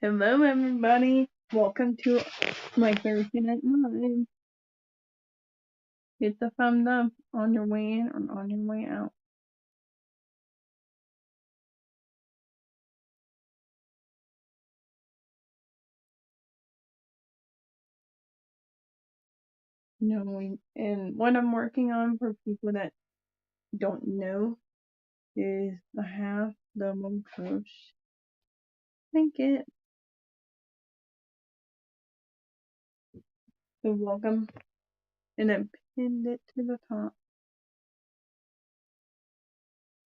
Hello, everybody. Welcome to my Thursday night live. Hit the thumbs up on your way in or on your way out. And what I'm working on for people that don't know is the half double crochet blanket. So welcome, and I pinned it to the top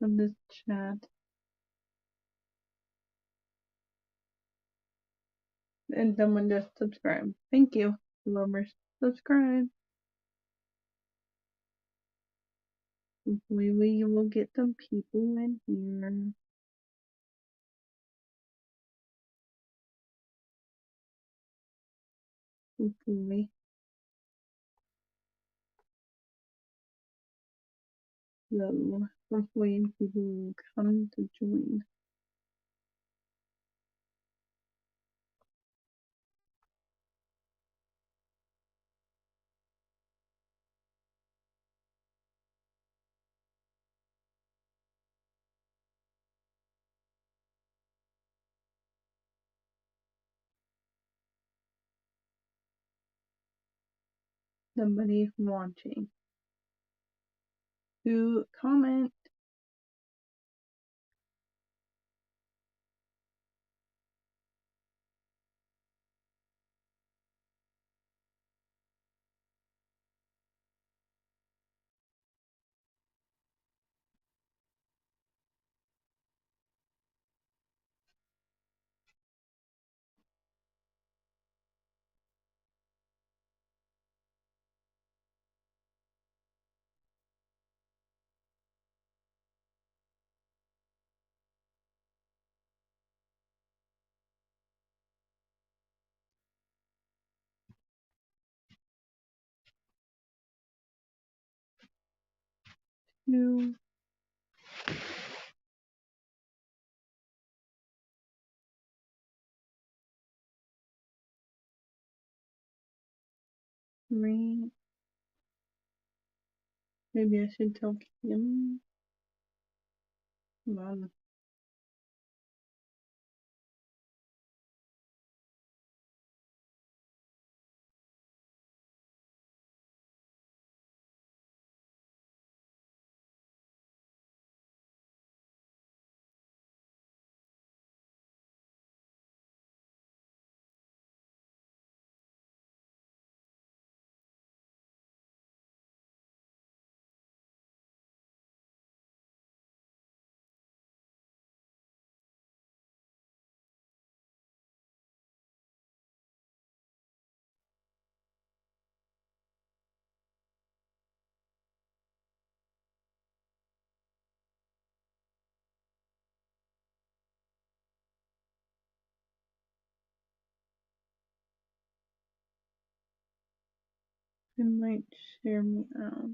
of this chat. And someone just subscribe. Thank you, lovers. Subscribe. Hopefully we will get some people in here. Hopefully. So hopefully people will come to join. Somebody watching to comment. Two, three. Maybe I should tell Kim. Well, it might share me out.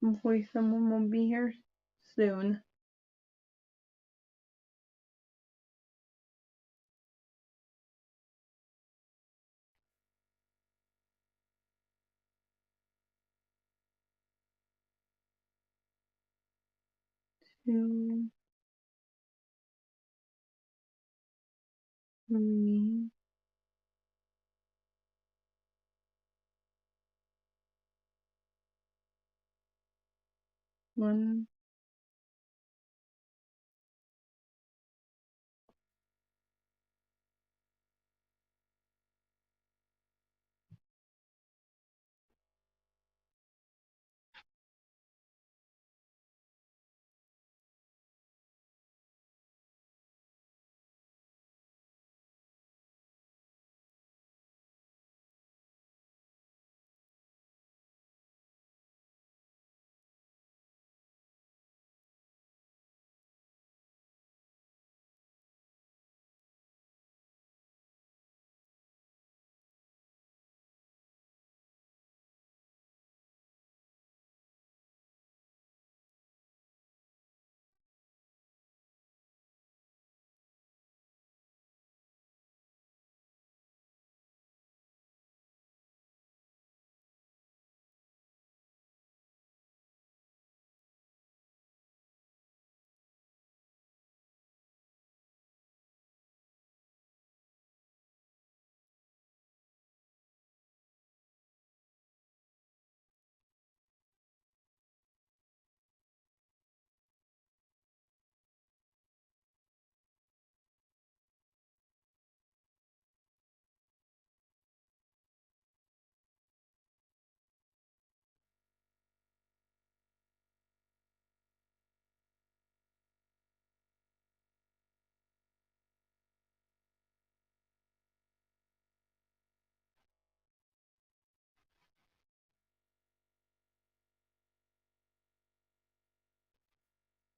Hopefully someone will be here soon. Two, three, one,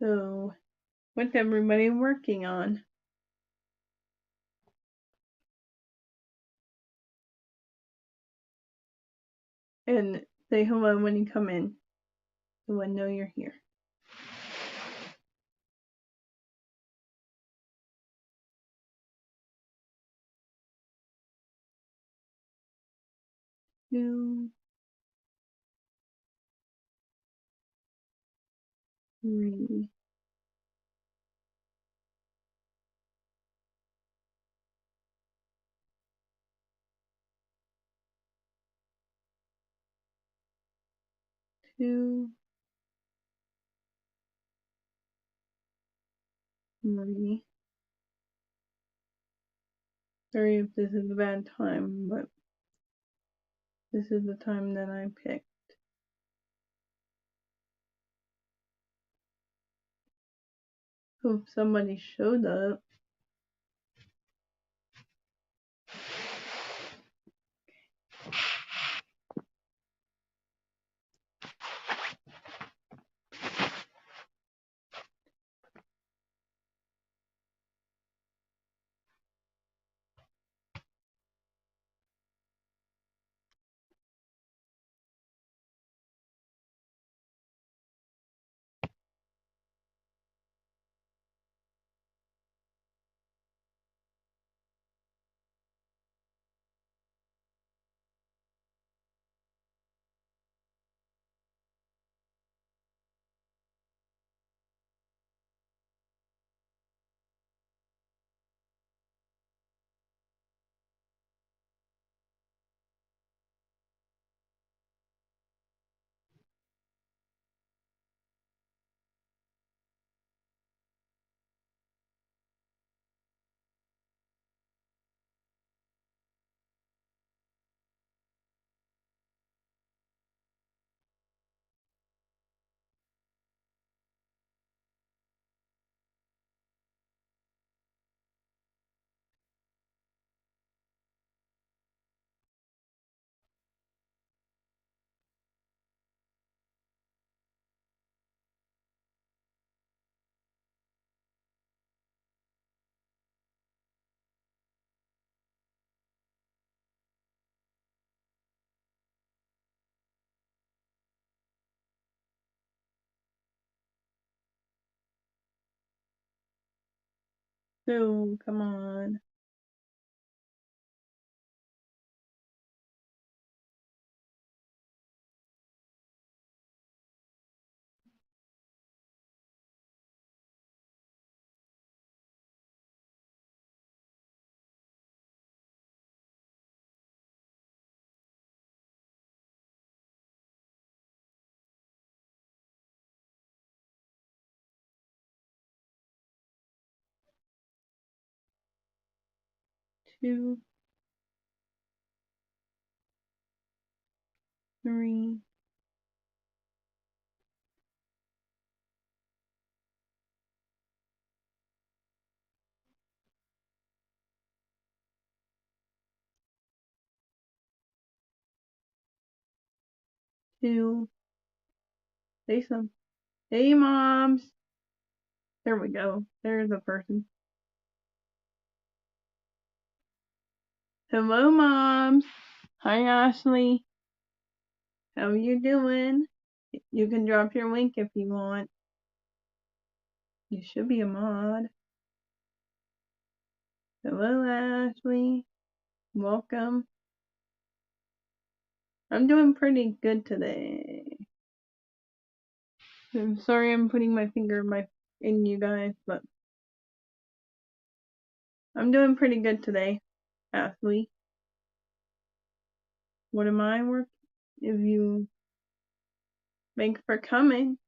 So, what's everybody working on? And say hello when you come in, so I know you're here. Two, three, two, three. Sorry if this is a bad time, but this is the time that I picked. Hope somebody showed up. So, come on. Two, three, two. Say some. Hey, moms. There we go. There's a person. Hello, moms. Hi, Ashley. How you doing? You can drop your link if you want. You should be a mod. Hello, Ashley. Welcome. I'm doing pretty good today. I'm sorry I'm putting my finger in you guys, but I'm doing pretty good today, Ashley. What am I working? If you thanks for coming.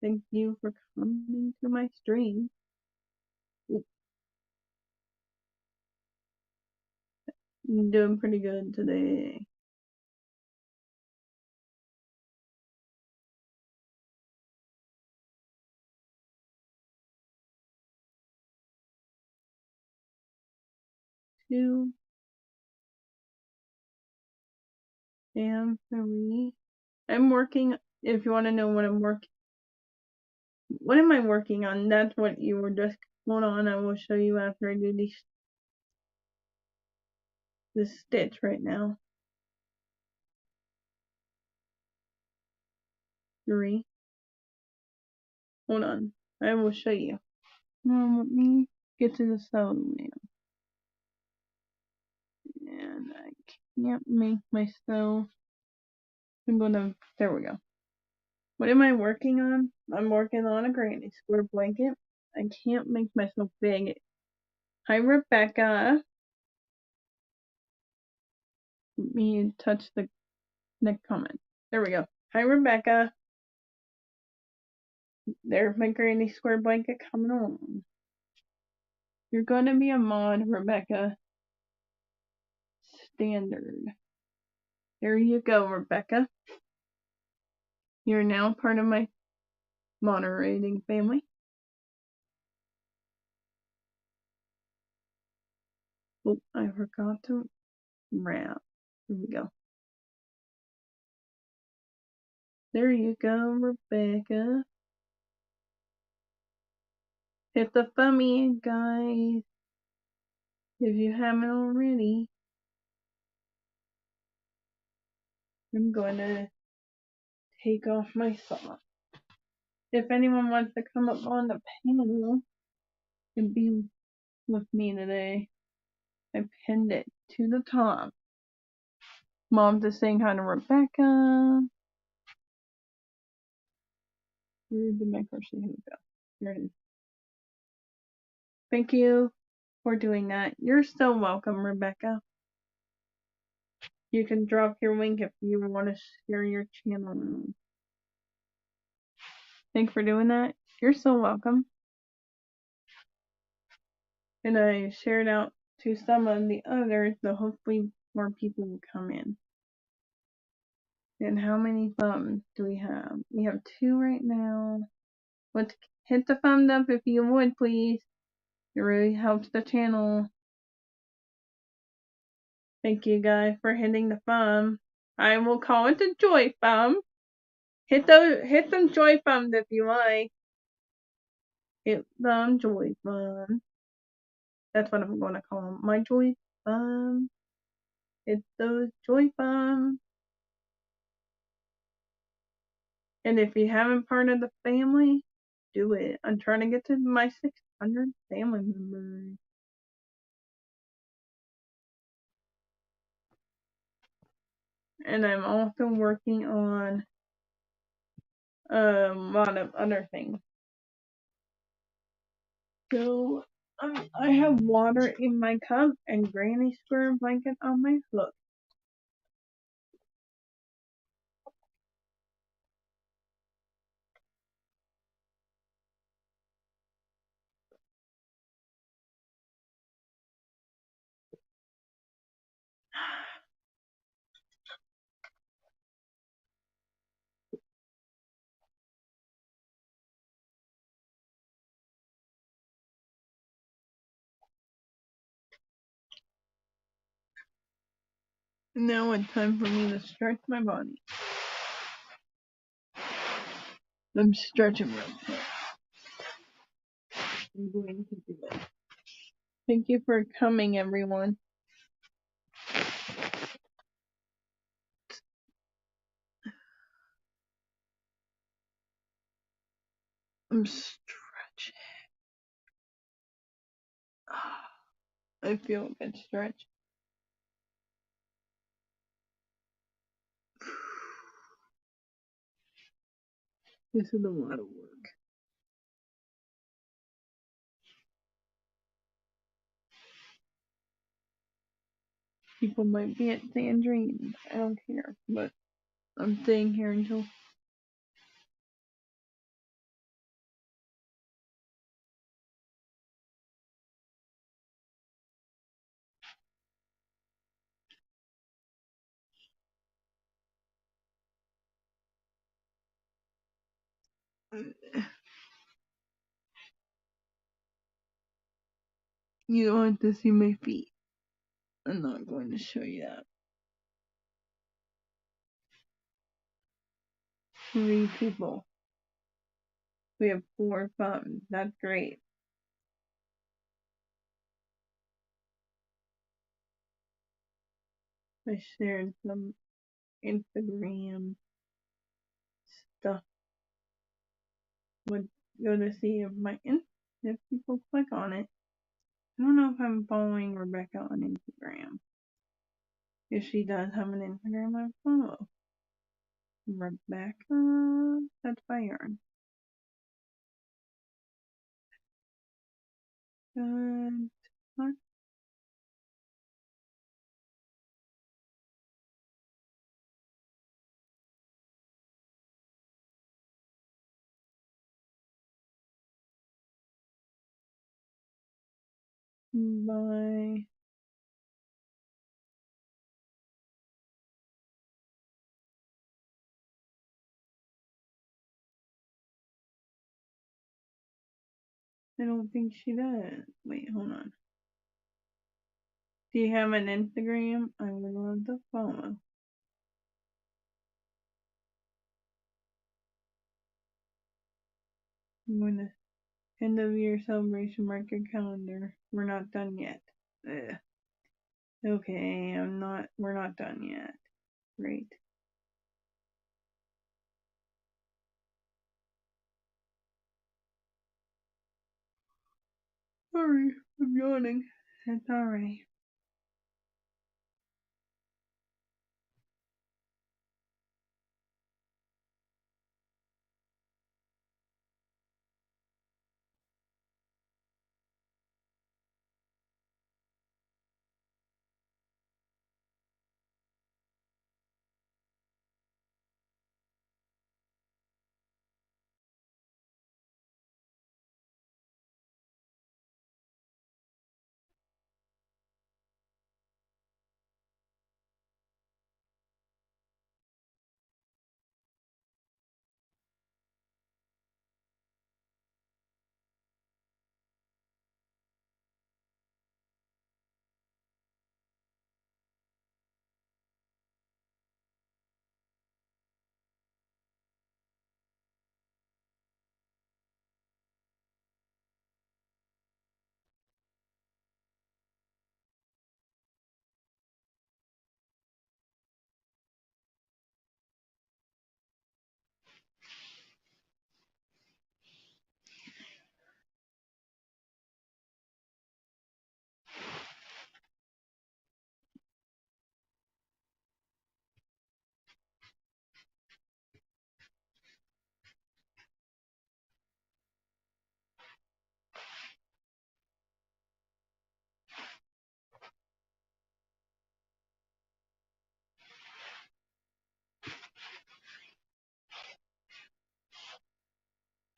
Thank you for coming to my stream. I'm doing pretty good today. Two and three. I'm working. If you want to know what I'm working, What am I working on? That's what you were just. Hold on, I will show you after I do this stitch right now. 3. Hold on, I will show you. Let me get to the sewing wheel. And I can't make my sew. There we go. What am I working on? I'm working on a granny square blanket. I can't make myself big. Hi, Rebecca. Let me touch the next comment. There we go. Hi, Rebecca. There's my granny square blanket coming on. You're going to be a mod, Rebecca. Standard. There you go, Rebecca. You're now part of my moderating family. Oh, I forgot to wrap. Here we go. There you go, Rebecca. Hit the thummy, guys, if you haven't already. I'm going to take off my sock. If anyone wants to come up on the panel and be with me today, I pinned it to the top. Mom just saying hi to Rebecca. Where did my crochet hook go? There it is. Thank you for doing that. You're so welcome, Rebecca. You can drop your link if you want to share your channel. Thanks for doing that. You're so welcome. And I shared out to some of the others, so hopefully more people will come in. And how many thumbs do we have? We have 2 right now. Let's hit the thumbs up if you would, please. It really helps the channel. Thank you guys for hitting the thumb. I will call it the joy thumb. Hit some joy thumbs if you like. Hit them joy thumbs. That's what I'm going to call them. My joy thumbs. Hit those joy thumbs. And if you haven't part of the family, do it. I'm trying to get to my 600 family members. And I'm also working on a lot of other things. So I have water in my cup and granny square blanket on my hook. Now it's time for me to stretch my body. I'm stretching real quick. I'm going to do it. Thank you for coming, everyone. I'm stretching. I feel a good stretch. This is a lot of work. People might be at Sandrine. I don't care, but I'm staying here until. You don't want to see my feet. I'm not going to show you that. 3 people. We have 4 thumbs. That's great. I shared some Instagram stuff. Would go to see if people click on it. I don't know if I'm following Rebecca on Instagram. If she does have an Instagram, I follow. Rebecca, that's Bayern. Good. What? Bye. I don't think she does. Wait, hold on. Do you have an Instagram? I would love to follow. I'm gonna end of year celebration, mark your calendar. We're not done yet. Ugh. Okay, we're not done yet. Great. Sorry, I'm yawning. It's alright.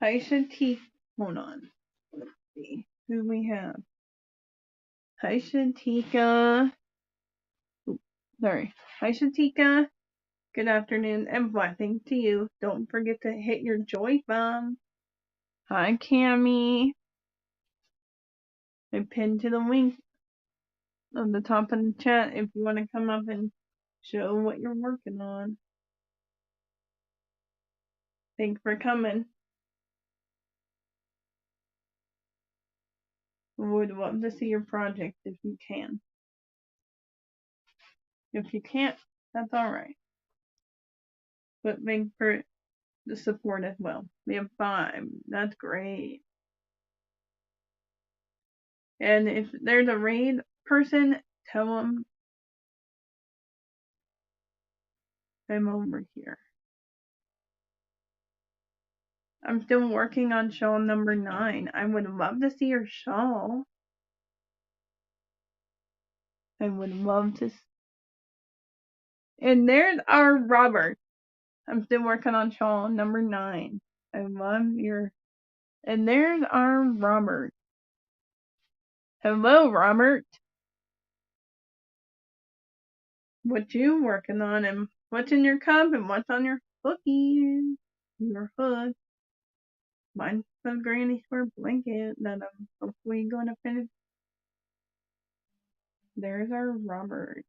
CHIT. Hold on. Let's see who we have. Tika. Sorry. Tika. Good afternoon and blessings to you. Don't forget to hit your joy thumb. Hi, Cammy. I pinned to the link on the top of the chat if you want to come up and show what you're working on. Thanks for coming. Would love to see your project if you can. If you can't, that's alright. But thanks for the support as well. We have 5. That's great. And if there's a raid person, tell them I'm over here. I'm still working on shawl number 9. I would love to see your shawl. I would love to. And there's our Robert. I'm still working on shawl number 9. I love your. And there's our Robert. Hello, Robert. What you working on and what's in your cup and what's on your cookies? Your hood. Mine's the granny square blanket that I'm hopefully going to finish. There's our Robert.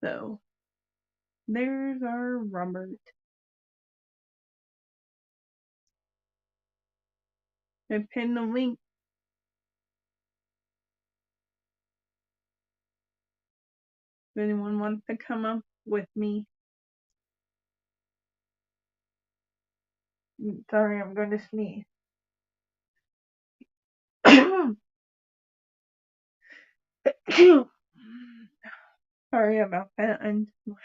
So there's our Robert. I pinned the link. If anyone wants to come up with me. Sorry, I'm going to sneeze. Sorry about that. I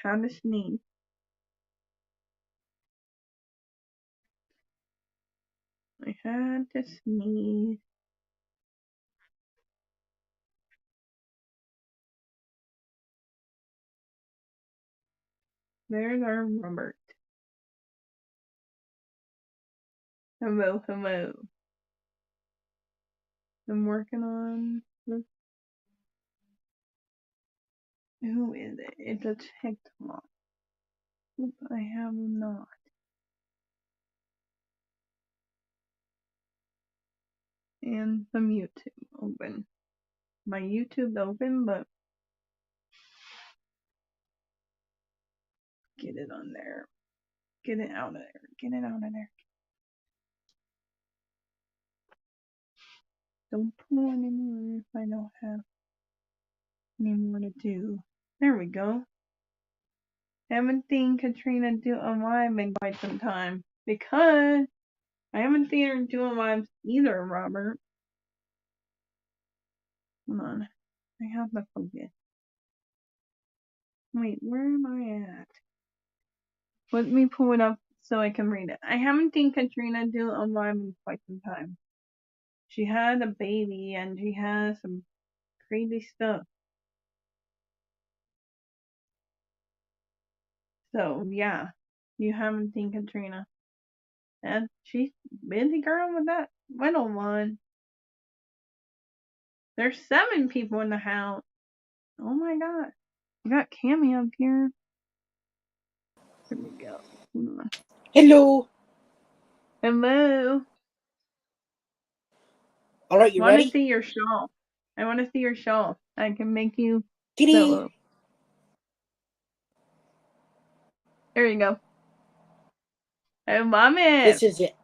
had to sneeze. I had to sneeze. There's our Robert. Hello, hello. I'm working on this. Who is it? It's a TikTok. Oops, I have not. And some YouTube open. My YouTube's open, but get it on there. Get it out of there. Get it out of there. Don't pull anymore if I don't have any more to do. There we go. Haven't seen Katrina do a live in quite some time. Because I haven't seen her do a live either, Robert. Hold on. I have to focus. Wait, where am I at? Let me pull it up so I can read it. I haven't seen Katrina do a live in quite some time. She had a baby and she has some crazy stuff. So yeah, you haven't seen Katrina. And she's busy girl with that little one. There's 7 people in the house. Oh my god. We got Cammy up here. Here we go. Hold on. Hello. Hello. All right, you I want ready? to see your shawl. I want to see your shawl. I can make you Kitty. solo. There you go. I love it. This is it.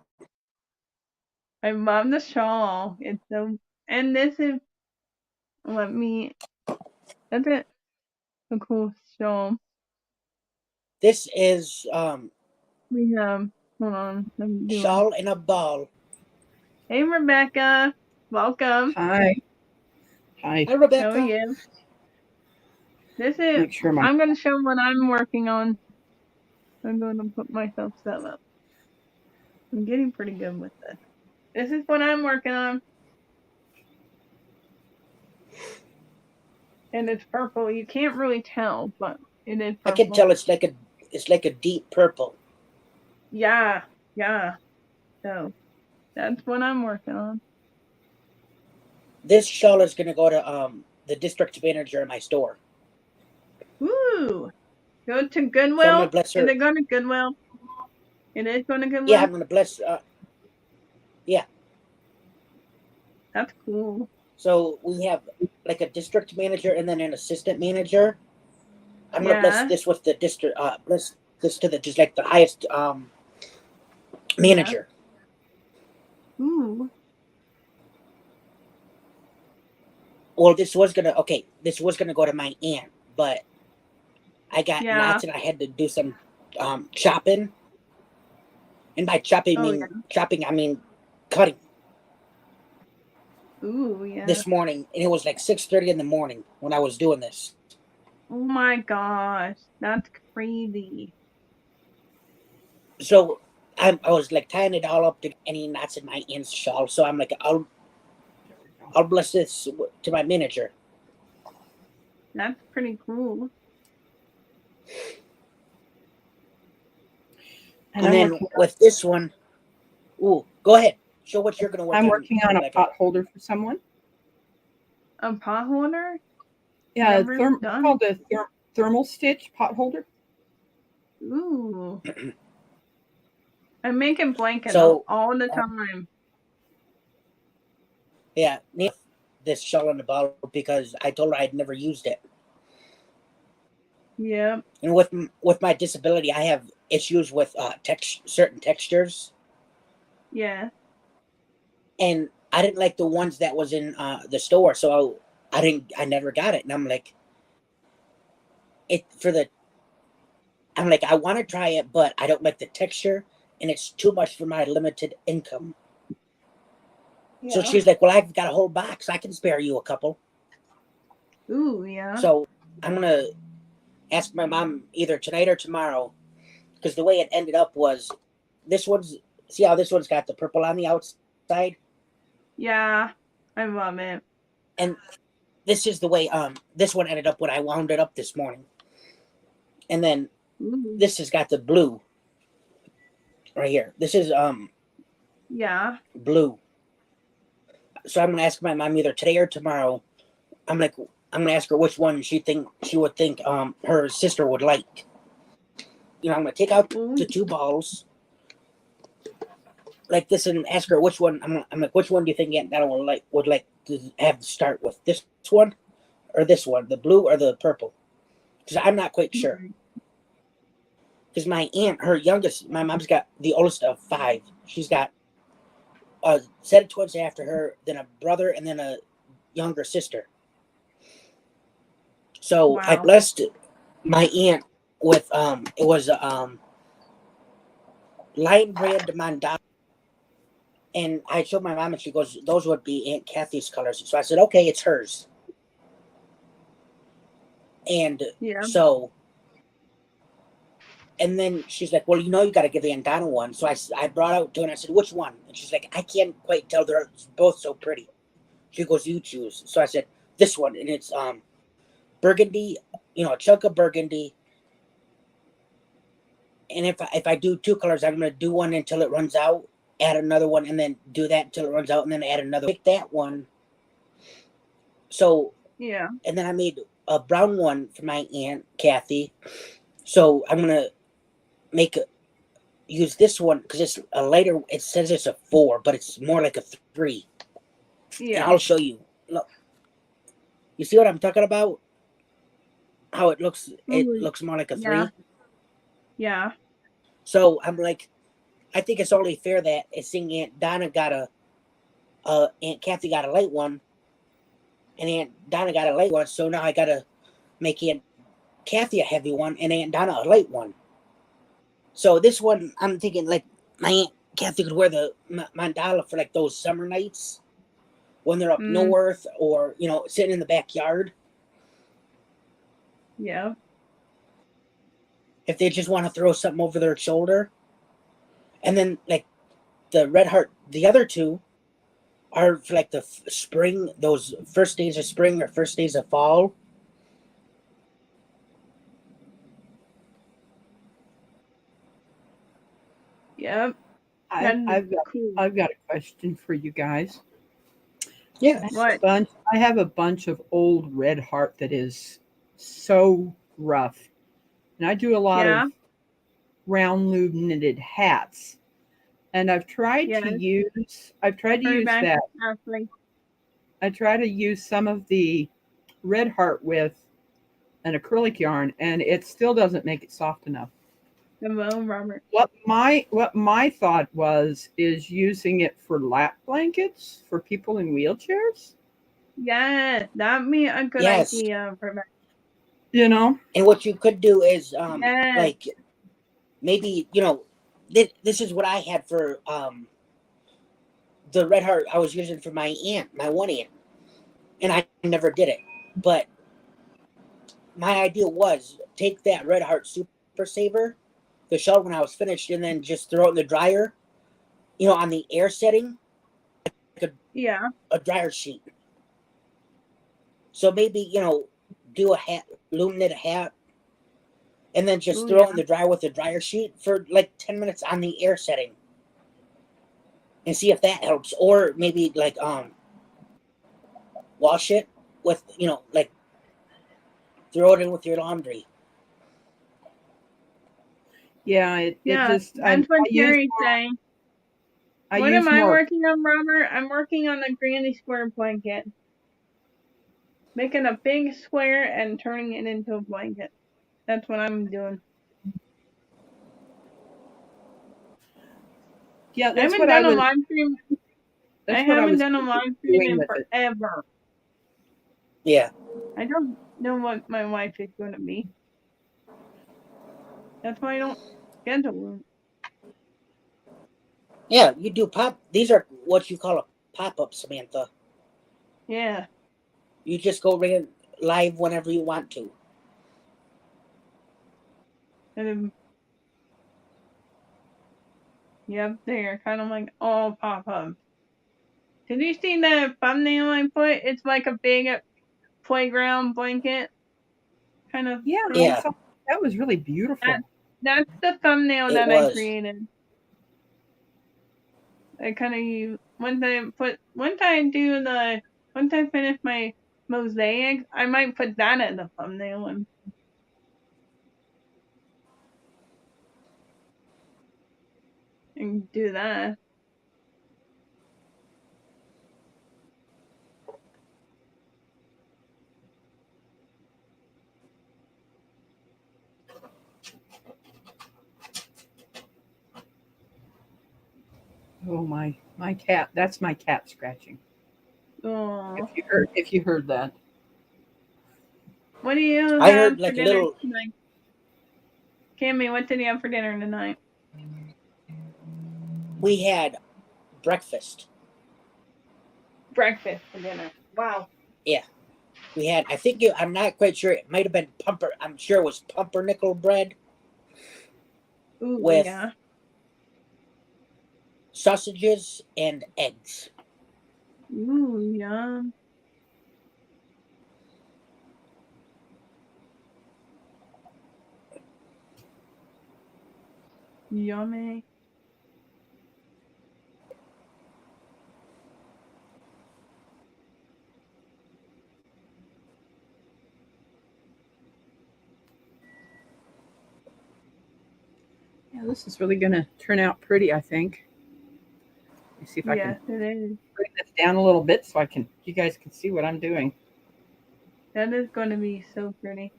I love the shawl. It's so, and this is, let me, that's it. A cool shawl. This is We have, hold on, I'm doing. shawl and a ball. Hey Rebecca, welcome. Hi. Hi. Hi, Rebecca. How are you? This is, I'm going to show what I'm working on. I'm going to put myself set up. I'm getting pretty good with this. This is what I'm working on. And it's purple. You can't really tell, but it is purple. I can tell it's like a deep purple. Yeah, yeah. So that's what I'm working on. This shawl is gonna go to the district manager in my store. Ooh. Go to Goodwill? So I'm gonna bless her. Is it going to Goodwill? It is going to Goodwill? Yeah, I'm gonna bless yeah. That's cool. So we have like a district manager and then an assistant manager. I'm gonna bless this with the district bless this to the just like the highest manager. Yeah. Ooh. Well, this was gonna go to my aunt, but I got nuts and I had to do some chopping. And by chopping I mean cutting. Ooh, yeah. This morning, and it was like 6:30 in the morning when I was doing this. Oh my gosh, that's crazy. So I was like tying it all up to any knots in my aunt's shawl. So I'm like, I'll bless this to my manager. That's pretty cool. And then with this one, ooh, go ahead. Show what you're going to work on. I'm working on a pot holder for someone. A pot holder? Yeah, called a thermal stitch pot holder. Ooh. I'm making blankets all the time. Yeah, this shawl on the bottle because I told her I'd never used it. Yep. And with my disability, I have issues with certain textures. Yeah. And I didn't like the ones that was in the store, so I never got it. And I'm like, I want to try it, but I don't like the texture, and it's too much for my limited income. Yeah. So she's like, well, I've got a whole box. I can spare you a couple. Ooh, yeah. So I'm going to ask my mom either tonight or tomorrow, because the way it ended up was see how this one's got the purple on the outside? Yeah, I love it. And this is the way this one ended up when I wound it up this morning. And then this has got the blue right here. This is yeah, blue. So I'm gonna ask my mom either today or tomorrow. I'm gonna ask her which one she would think her sister would like. You know, I'm gonna take out the two balls like this and ask her which one. I'm like, which one do you think Aunt Donna would like to have to start with? This one or this one, the blue or the purple? Because I'm not quite sure. Because my aunt, her youngest, my mom's got the oldest of 5. She's got a set of twins after her, then a brother, and then a younger sister. So I blessed my aunt with it was lion brand mandala, and I showed my mom, and she goes, "Those would be Aunt Kathy's colors." So I said, "Okay, it's hers." And so, and then she's like, "Well, you know, you got to give Aunt Donna one." So I brought out to her and I said, "Which one?" And she's like, "I can't quite tell. They're both so pretty." She goes, "You choose." So I said, "This one," and it's burgundy, you know, a chunk of burgundy. And if I do 2 colors, I'm gonna do one until it runs out, add another one, and then do that until it runs out, and then add another. Pick that one. So and then I made a brown one for my Aunt Kathy. So I'm gonna use this one because it's a lighter. It says it's a 4, but it's more like a 3. Yeah, and I'll show you. Look, you see what I'm talking about? How it looks? It looks more like a 3. Yeah. So I'm like, I think it's only fair that seeing Aunt Donna got Aunt Kathy got a light one, and Aunt Donna got a light one. So now I gotta make Aunt Kathy a heavy one, and Aunt Donna a light one. So this one, I'm thinking like my Aunt Kathy could wear the mandala for like those summer nights when they're up north, or you know, sitting in the backyard. Yeah. If they just want to throw something over their shoulder, and then like the red heart, the other 2 are for like the spring, those first days of spring or first days of fall. Yep. I've got a question for you guys. Yeah. I have a bunch of old red heart that is so rough. And I do a lot of round loop knitted hats. And I've tried to use that. I try to use some of the red heart with an acrylic yarn, and it still doesn't make it soft enough. Robert. What my thought is using it for lap blankets for people in wheelchairs. Yeah, that'd be a good idea for that. You know, and what you could do is like maybe, you know, this is what I had for the red heart I was using for my one aunt, and I never did it. But my idea was take that red heart super saver, the shell when I was finished, and then just throw it in the dryer, you know, on the air setting, like a dryer sheet. So maybe, you know, do a hat, loom knit a hat, and then just throw it in the dryer with the dryer sheet for like 10 minutes on the air setting, and see if that helps. Or maybe like wash it with, you know, like throw it in with your laundry. Yeah, it just that's what Terry's saying. What am I working on, Robert? I'm working on a granny square blanket. Making a big square and turning it into a blanket. That's what I'm doing. Yeah, I that's haven't what I done a was. live stream. I That's what I haven't was done a live stream doing in with it. forever. Yeah. I don't know what my life is going to be. That's why I don't schedule it. Yeah, you do pop. These are what you call a pop-up, Samantha. Yeah. You just go live whenever you want to. And yep, they're kind of like all pop-ups. Did you see the thumbnail I put? It's like a big playground blanket kind of Yeah, thing. I Yeah, saw that was really beautiful. That's the thumbnail it that I was. created. I kind of use once I finish my mosaic, I might put that as a thumbnail and do that. Oh my cat. That's my cat scratching. Oh, If you heard that. what do you I have heard for like a dinner little. tonight, Cammy? What did you have for dinner tonight? We had breakfast. Breakfast for dinner. Wow. Yeah, we had. I think I'm not quite sure. It might have been pumper. I'm sure it was pumpernickel bread Ooh, with yeah. sausages and eggs. Ooh, yum. Yummy. Yeah, this is really going to turn out pretty, I think. Let me see if I can Yes, it is. bring this down a little bit so you guys can see what I'm doing. That is going to be so pretty.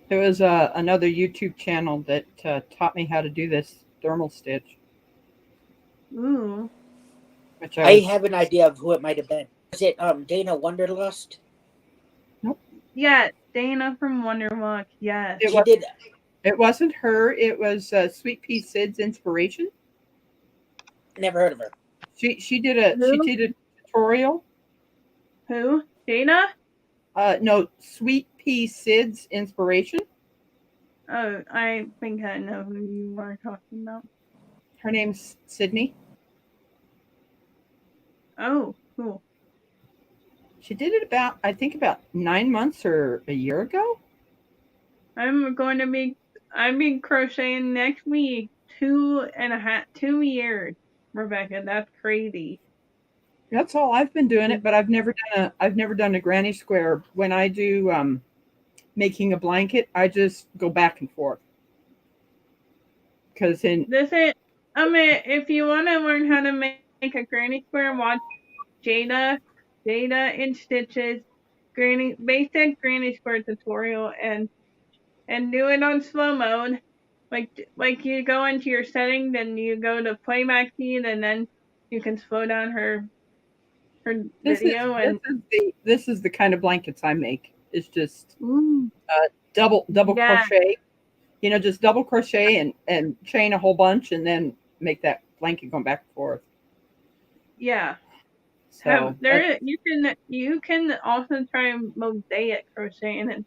There was another YouTube channel that taught me how to do this thermal stitch, Ooh. which I have an idea of who it might have been. Was it Dana Wonderlust? Nope. Yeah, Dana from Wonderwalk. Yes. It She was. did. It wasn't her. It was Sweet Pea Sid's inspiration. Never heard of her. She did Who? a tutorial. Who? Dana? No, Sweet Pea Sid's inspiration. Oh, I think I know who you are talking about. Her name's Sydney. Oh, cool. She did it I think about 9 months or a year ago. I've been crocheting next week 2 years, Rebecca. That's crazy. That's all I've been doing it, but I've never done a granny square. When I do making a blanket, I just go back and forth. Because if you want to learn how to make a granny square, watch Jada and Stitch's basic granny square tutorial and do it on slow mode. Like you go into your settings, then you go to playback speed, and then you can slow down her video this is the kind of blankets I make. It's just ooh, double yeah, crochet. Just double crochet and chain a whole bunch, and then make that blanket going back and forth. yeah. So You can also try mosaic crocheting, and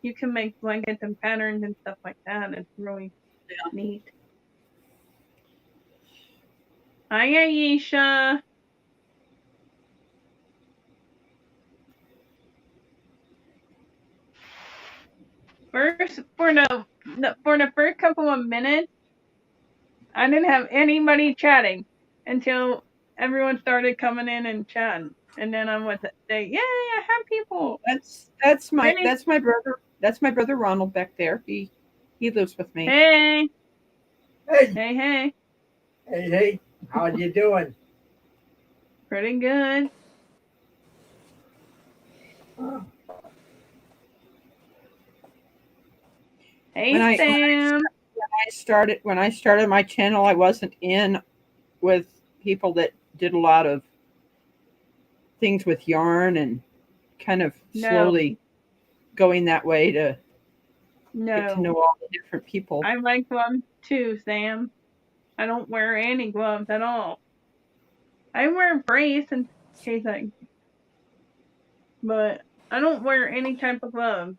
you can make blankets and patterns and stuff like that. It's really neat. Hi, Aisha. First, for the first couple of minutes, I didn't have anybody chatting until everyone started coming in and chatting, and then I went to say, "Yay, I have people." that's my Really? brother. That's my brother Ronald back there. He lives with me. Hey, Hey, hey. hey, how you doing? Pretty good. Hey, Sam. When I started my channel, I wasn't in with people that did a lot of things with yarn and kind of slowly going that way to get to know all the different people. I like gloves too, Sam. I don't wear any gloves at all. I wear a brace in case but I don't wear any type of gloves.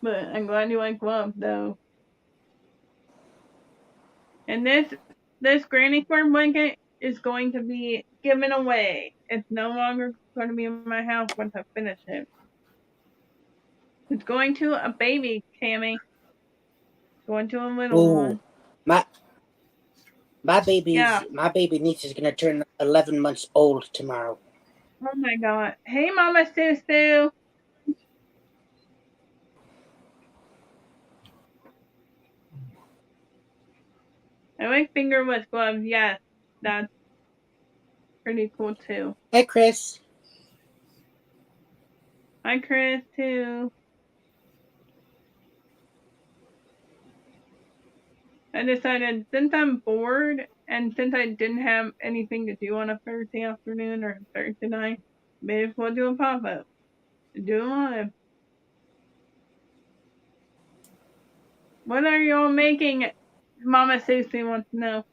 But I'm glad you like gloves though. And this granny square blanket is going to be given away. It's no longer going to be in my house once I finish it. It's going to a baby, Tammy. Going to a little one. My baby niece is gonna turn 11 months old tomorrow. Oh my God! Hey, Mama Susu. I like fingerless gloves. Yes, that's pretty cool too. Hi, Chris. Hi, Chris too. I decided since I'm bored and since I didn't have anything to do on a Thursday afternoon or Thursday night, maybe we'll do a pop-up. Do live. What are y'all making? Mama Susie wants to know.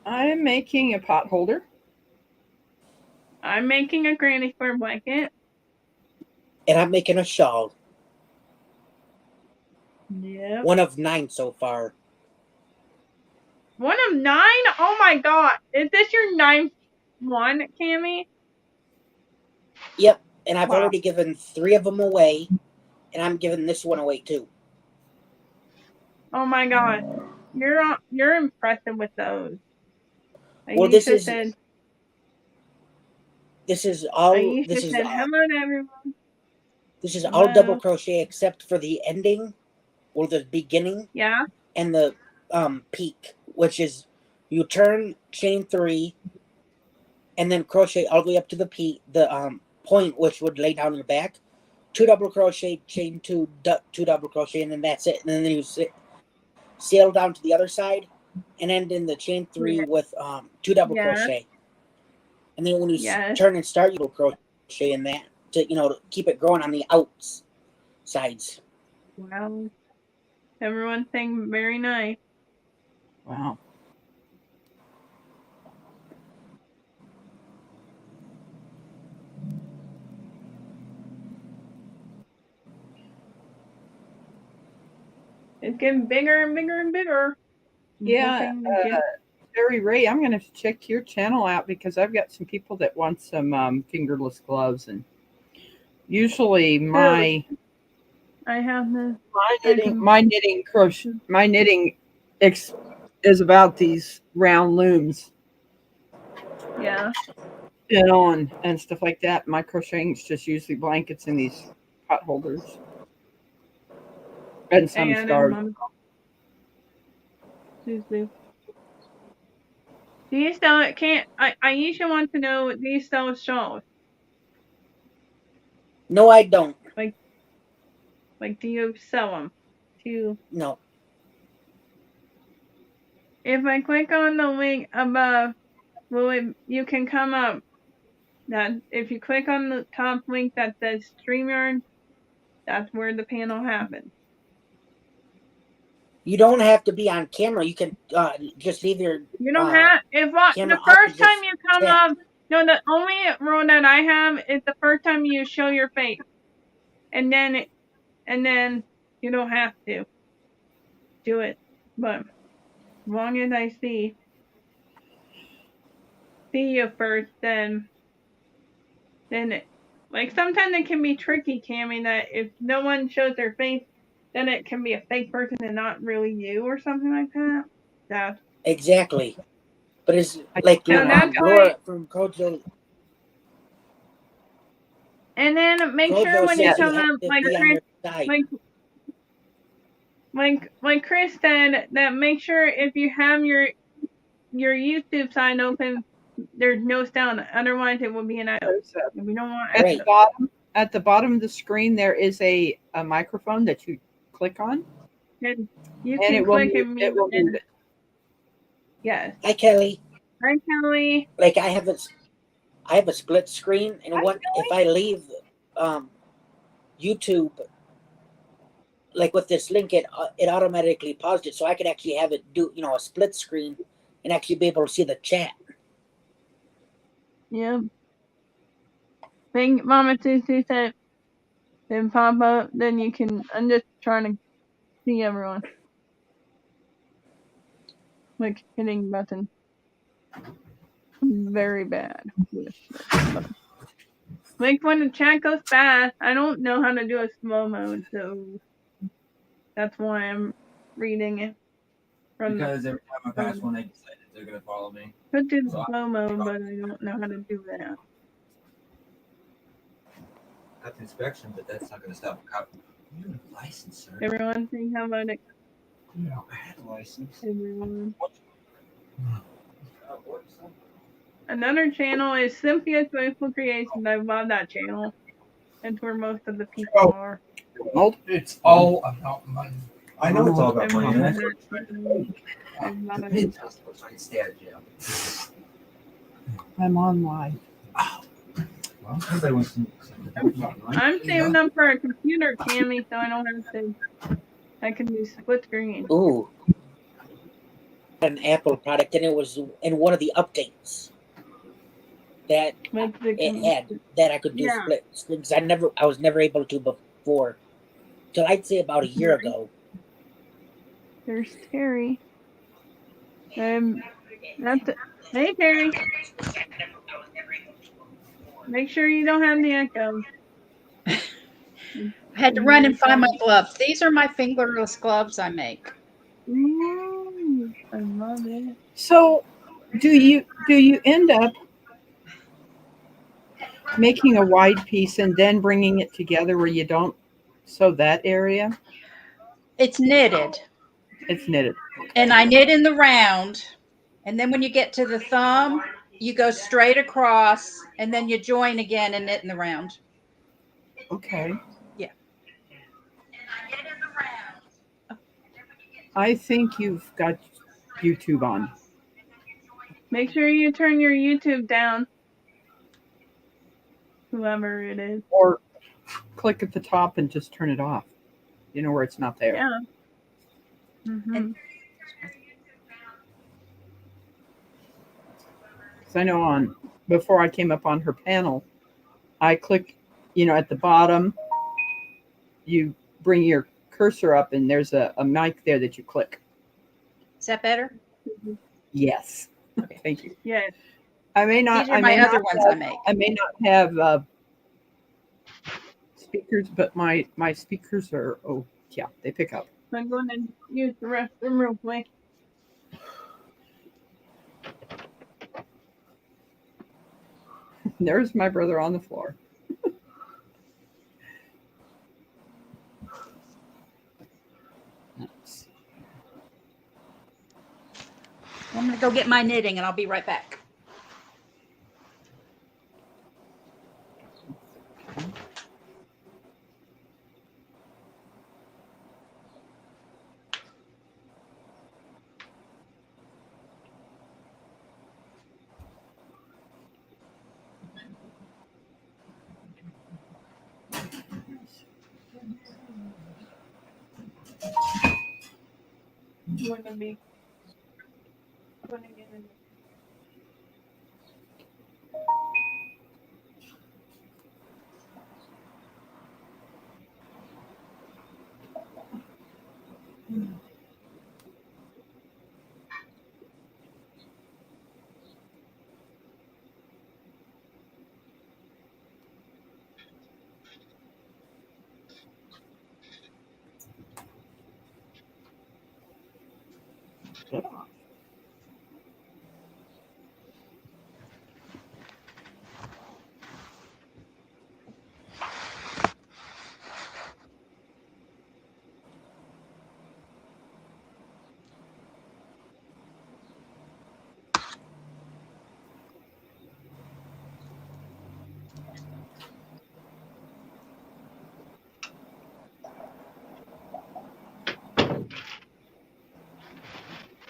I'm making a pot holder. I'm making a granny square blanket. And I'm making a shawl. Yep. 1 of 9 so far. 1 of 9? Oh my God! Is this your 9th one, Cammy? Yep, and I've already given 3 of them away, and I'm giving this one away too. Oh my God, you're impressive with those. Well, this is all. Hello to everyone. This is all double crochet except for the ending, or the beginning. Yeah. And the peak, which is you turn, chain 3, and then crochet all the way up to the peak, the point, which would lay down your back. 2 double crochet, chain 2, 2 double crochet, and then that's it. And then you sail down to the other side, and end in the chain 3 with 2 double crochet. And then when you turn and start, you double crochet in that to keep it growing on the outsides. Wow, everyone's saying very nice. Wow. It's getting bigger and bigger and bigger. Yeah, Jerry Ray, I'm going to check your channel out because I've got some people that want some fingerless gloves, and usually I have this. My knitting is about these round looms. Yeah. And stuff like that. My crocheting is just usually blankets in these pot holders. And some scarves. Do you sell it? I usually want to know, do you sell shawls? No, I don't. Like, do you sell them? No. If I click on the link above, you can come up. That if you click on the top link that says StreamYard, that's where the panel happens. You don't have to be on camera. You can just leave your. You don't have the first time you come up. No, the only rule that I have is the first time you show your face, and then you don't have to do it. But as long as I see you first, then like sometimes it can be tricky, Cammy, that if no one shows their face, then it can be a fake person and not really you or something like that. That's exactly. But it's like Laura from Kojo. And then make sure when you come up, like Chris said, that make sure if you have your YouTube sign open, there's no sound. Otherwise, it will be an echo. We don't want at the bottom of the screen. There is a microphone that you click on. And you can click and mute it. Yes. Hi, Kelly. Hi, Kelly. Like I have a split screen, and if I leave YouTube, like with this link, it automatically paused it, so I could actually have it do a split screen and actually be able to see the chat. Yeah. Think Mama Tutu said, then pop up, then you can. I'm just trying to see everyone. Like hitting button. Very bad. Like when the chat goes fast, I don't know how to do a slow mode, so that's why I'm reading it. Because every time I pass one, they decide that they're gonna follow me. Could do the slow mode, but I don't know how to do that. That's inspection, but that's not gonna stop a cop. You have a license, sir. Everyone think how about it? Yeah, I had a license. Everyone. Another channel is Cynthia's Joyful Creations. I love that channel. That's where most of the people are. It's all about money. I know it's all about money. I I'm on live. Well, everybody wants to I'm saving up for a computer, Tammy, so I don't have to. I can do split screen. Ooh, an Apple product, and it was in one of the updates that it had that I could do split screens. I was never able to before, till I'd say about a year ago. There's Terry. That's it. Hey, Terry. Make sure you don't have the echo. I had to run and find my gloves. These are my fingerless gloves I make. Ooh, I love it. So, do you end up making a wide piece and then bringing it together where you don't sew that area? It's knitted. It's knitted. And I knit in the round. And then when you get to the thumb, you go straight across and then you join again and knit in the round. Okay. Yeah. I think you've got YouTube on. Make sure you turn your YouTube down. Whoever it is. Or click at the top and just turn it off. You know, where it's not there. Yeah. Mm-hmm. Because I know before I came up on her panel, I click, at the bottom, you bring your cursor up and there's a mic there that you click. Is that better? Yes. Okay. Thank you. Yes. I may not. These are my other ones I make. I may not have speakers, but my speakers are. Oh yeah, they pick up. I'm going to use the restroom real quick. There's my brother on the floor. I'm going to go get my knitting and I'll be right back. You want to be putting it in.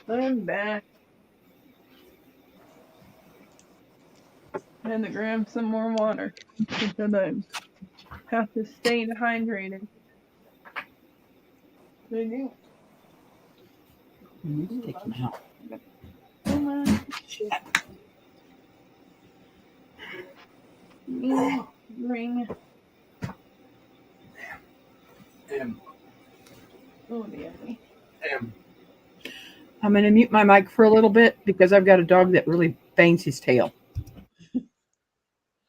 I'm back. I had to grab some more water because I have to stay hydrated. They do. You need to take them out. So much. Ring. Oh, dear. I'm going to mute my mic for a little bit because I've got a dog that really bangs his tail.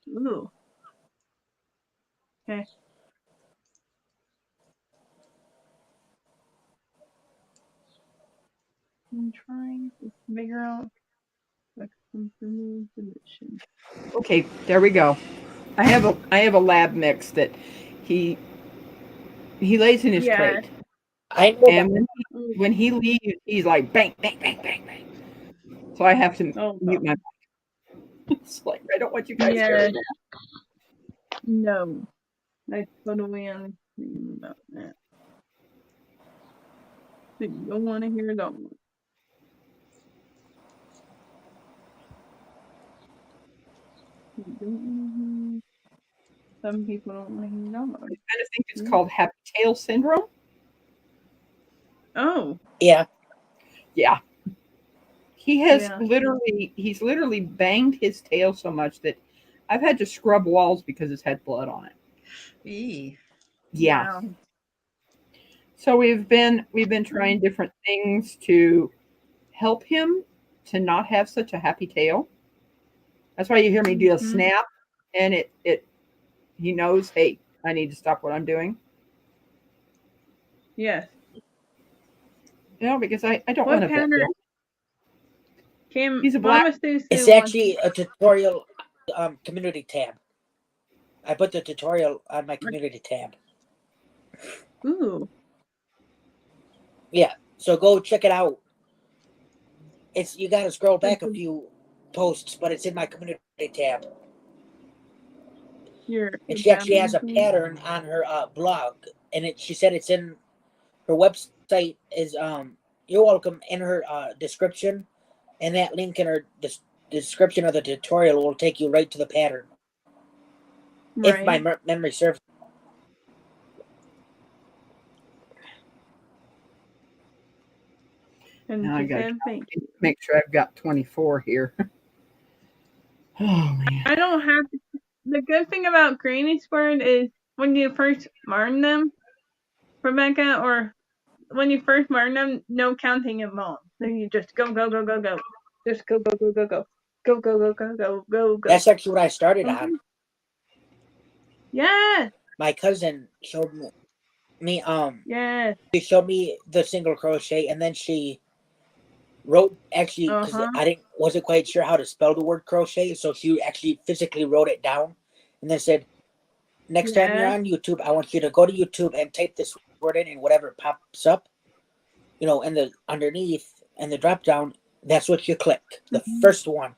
Ooh. Okay. I'm trying to figure out the position. Okay, there we go. I have a lab mix that he lays in his crate. I know And when he leaves, he's like bang, bang, bang, bang, bang. So I have to mute my mic. It's like I don't want you guys hearing that. No. I totally understand about that. So you don't want to hear that one. Some people don't want to hear that one. I kind of think it's called happy tail syndrome. Oh. Yeah. Yeah. He has he's literally banged his tail so much that I've had to scrub walls because it's had blood on it. Eee. Yeah. So we've been trying different things to help him to not have such a happy tail. That's why you hear me do a snap and it he knows, hey, I need to stop what I'm doing. Yes. You know, because I don't want to vet Kim, he's a black. It's actually a tutorial community tab. I put the tutorial on my community tab. Ooh. Yeah, so go check it out. It's you got to scroll back a few posts, but it's in my community tab. And she actually has a pattern on her blog, and she said it's in her website. Is you're welcome in her description, and that link in her description of the tutorial will take you right to the pattern. Right. If my memory serves. And now I got to make sure I've got 24 here. Oh man! I don't have. The good thing about granny squared is when you first marn them, Rebecca, or when you first marn them, no counting involved. Then you just go, go, go, go, go. Just go, go, go, go, go. Go, go, go, go, go, go, go. That's actually what I started on. Yes. My cousin showed me Yes. She showed me the single crochet, and then she wrote actually because I wasn't quite sure how to spell the word crochet, so she actually physically wrote it down, and then said, "Next time you're on YouTube, I want you to go to YouTube and type this word in, and whatever pops up, you know, in the underneath and the drop down, that's what you click, the first one."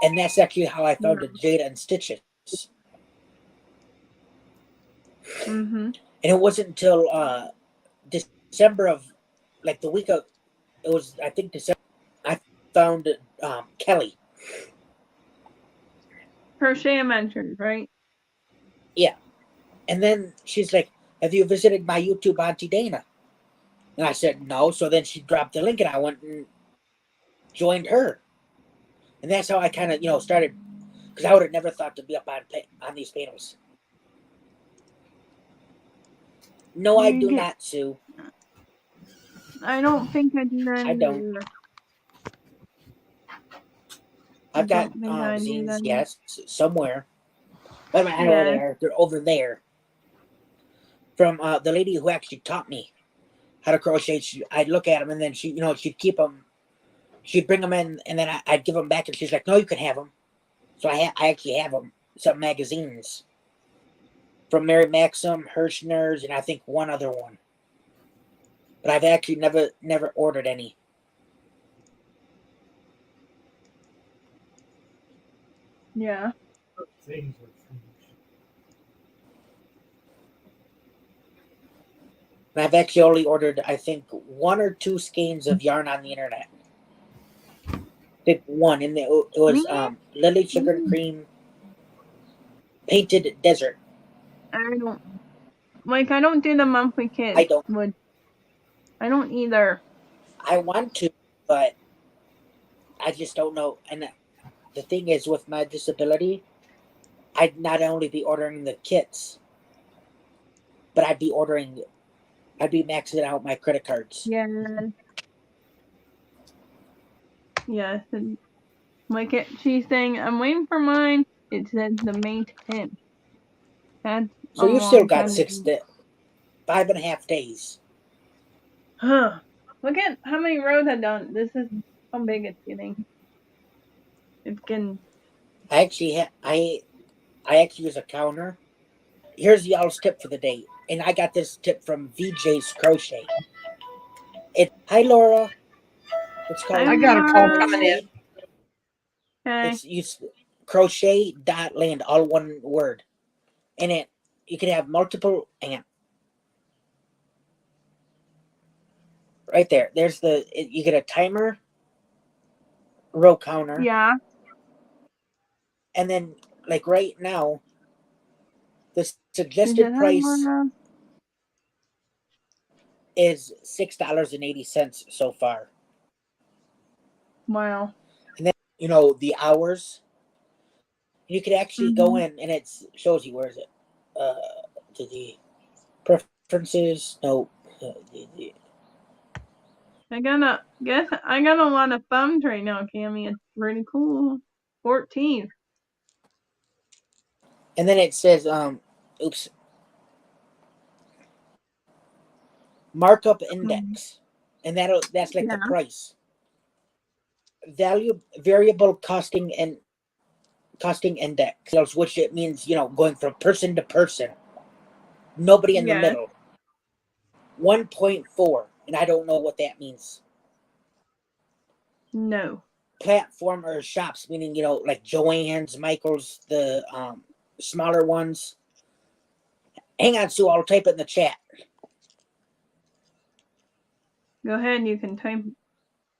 And that's actually how I found the Jada and Stitches. And it wasn't until December of, like the week of, it was I think December, I found Kelly. Crochet Adventures, right? Yeah. And then she's like, "Have you visited my YouTube Auntie Dana?" And I said, "No." So then she dropped the link and I went and joined her. And that's how I kind of, you know, started, because I would have never thought to be up on these panels. No, I do not, Sue. I don't think I do that. I don't. I've got zines, yes, somewhere. But I don't know where they are. They're over there. From the lady who actually taught me how to crochet. I'd look at them and then she, you know, she'd keep them. She'd bring them in and then I'd give them back and she's like, "No, you can have them." So I actually have them. Some magazines from Mary Maxim, Hirschner's, and I think one other one. But I've actually never ordered any. Yeah. And I've actually only ordered, I think, 1 or 2 skeins of yarn on the internet. I think one, and it was Me? Lily Sugar and Cream Painted Desert. I don't I don't do the monthly kits. I don't. I don't either. I want to, but I just don't know. And the thing is, with my disability, I'd not only be ordering the kits, but I'd be maxing out my credit cards. Yeah. Yes. And she's saying, I'm waiting for mine. It says the May 10th. That's So a you've still long got time. 5.5 days. Huh. Look at how many rows I've done. This is how big it's getting. It's getting. I actually use a counter. Here's y'all's tip for the day, and I got this tip from VJ's Crochet. Hi Laura. It's called I got a call Laura. coming in. crochet. Okay. It's crochet.land, all one word. And you can have multiple. Hang on. Right there. You get a timer, row counter. Yeah. And then, like right now, the She suggested said, hi, price Laura. is $6.80 so far. Wow. And then, the hours. You could actually go in, and it shows you, where is it? To the preferences. No. I got a lot of thumbs right now, Cammy. It's pretty cool. 14. And then it says, markup index, and that's like the Yeah. price. Variable costing index, which it means, going from person to person, nobody in the Yes. middle. 1.4, and I don't know what that means. No. Platform or shops, meaning, like Joann's, Michael's, the smaller ones. Hang on, Sue, I'll type it in the chat. Go ahead, you can type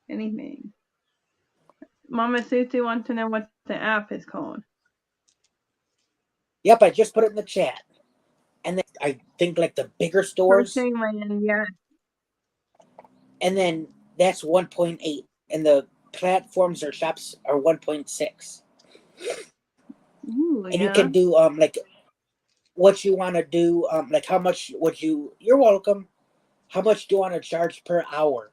anything. Mama Susie wants to know what the app is called. Yep, I just put it in the chat. And then I think like the bigger stores. Crochet Land, yeah. And then that's 1.8. And the platforms or shops are 1.6. Ooh, And you can do like what you want to do, like how much you're welcome. How much do you want to charge per hour?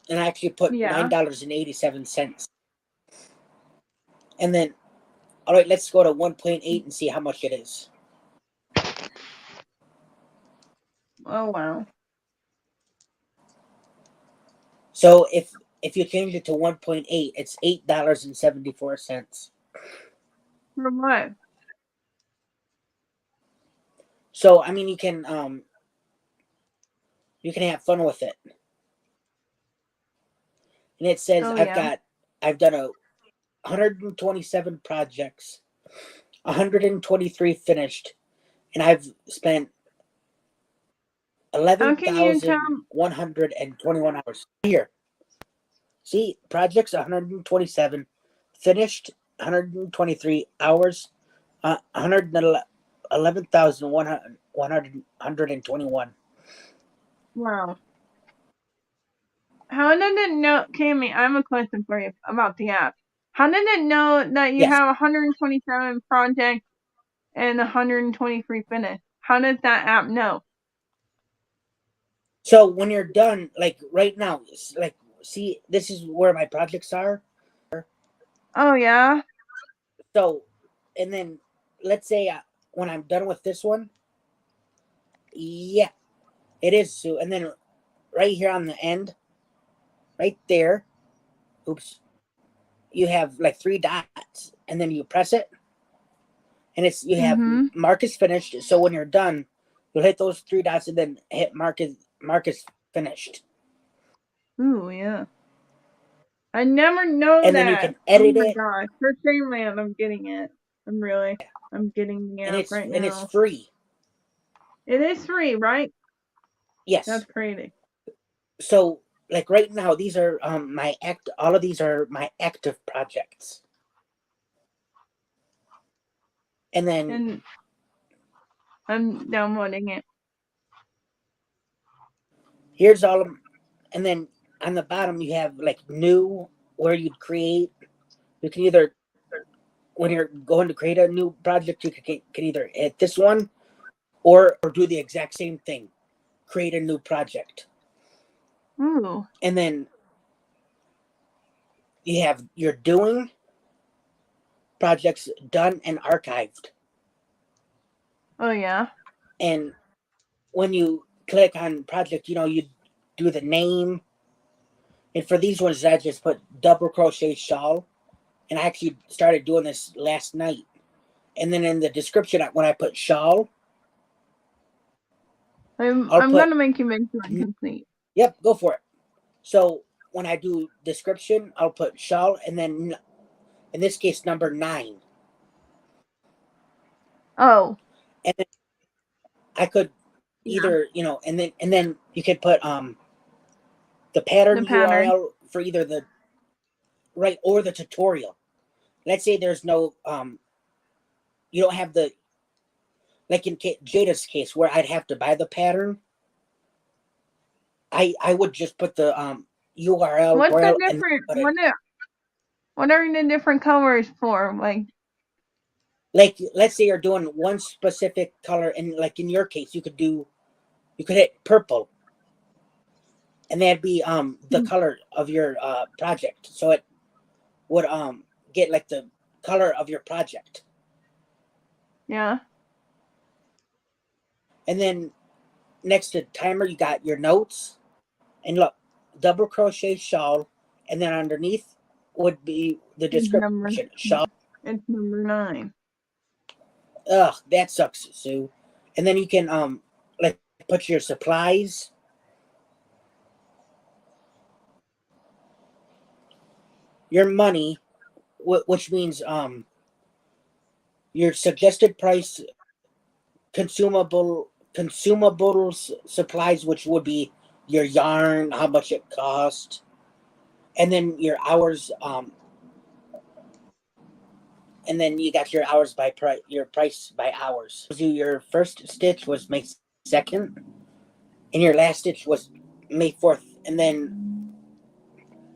And I actually put $9.87. And then, all right, let's go to 1.8 and see how much it is. Oh wow. So if you change it to 1.8, it's $8.74. For what? So I mean, you can have fun with it. And it says I've done 127 projects, 123 finished, and I've spent 11,121 hours here. See, projects 127, finished 123 hours, 111,121. Wow. How did it know, Cammy? I have a question for you about the app. How did it know that you have 127 projects and 123 finished? How does that app know? So when you're done, like right now, like see, this is where my projects are. Oh yeah. So, and then let's say when I'm done with this one, yeah, it is Sue. And then right here on the end, right there, oops, you have like 3 dots, and then you press it, and you have mark is finished. So when you're done, you'll hit those 3 dots and then hit mark is finished. Ooh yeah. I never know and that. Then you can edit it. it. Oh my gosh, Crochet Land, I'm getting it. I'm getting the app right now. And it's free. It is free, right? Yes. That's crazy. So, like right now, these are all of these are my active projects. And then And I'm downloading it. here's all of them. And then on the bottom, you have like new, where you'd create. You can either, when you're going to create a new project, you can either hit this one or do the exact same thing, create a new project. Ooh. And then you have your doing, projects done and archived. Oh yeah. And when you click on project, you do the name. And for these ones, I just put double crochet shawl. And I actually started doing this last night. And then in the description, when I put shawl, I'm I'll put, gonna make you make one complete. yep, go for it. So when I do description, I'll put shawl and then in this case, number 9. Oh. And then I could either, and then you could put the pattern The pattern. URL for either the right or the tutorial. Let's say there's no you don't have the, like in Jada's case where I'd have to buy the pattern. I would just put the URL What's the and different? put it. What are the different colors for? Like let's say you're doing one specific color, and like in your case, you could hit purple, and that'd be the color of your project. So it would get like the color of your project. Yeah. And then next to timer, you got your notes, and look, double crochet shawl, and then underneath would be the description. Shawl. It's number 9. Ugh, that sucks, Sue. And then you can like put your supplies, your money, which means your suggested price, consumables, supplies, which would be your yarn, how much it cost, and then your hours, and then you got your hours by your price by hours. Your first stitch was May 2nd, and your last stitch was May 4th, and then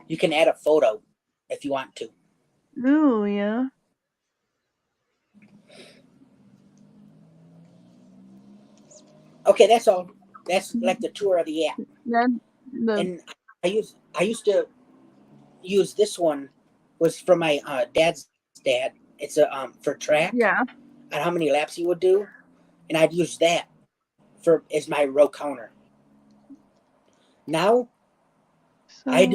you can add a photo if you want to. Ooh, yeah. Okay, that's all. That's like the tour of the app. And I used to use this one, was from my dad's dad. It's a for track. Yeah. On how many laps he would do, and I'd use that for as my row counter. Now So, I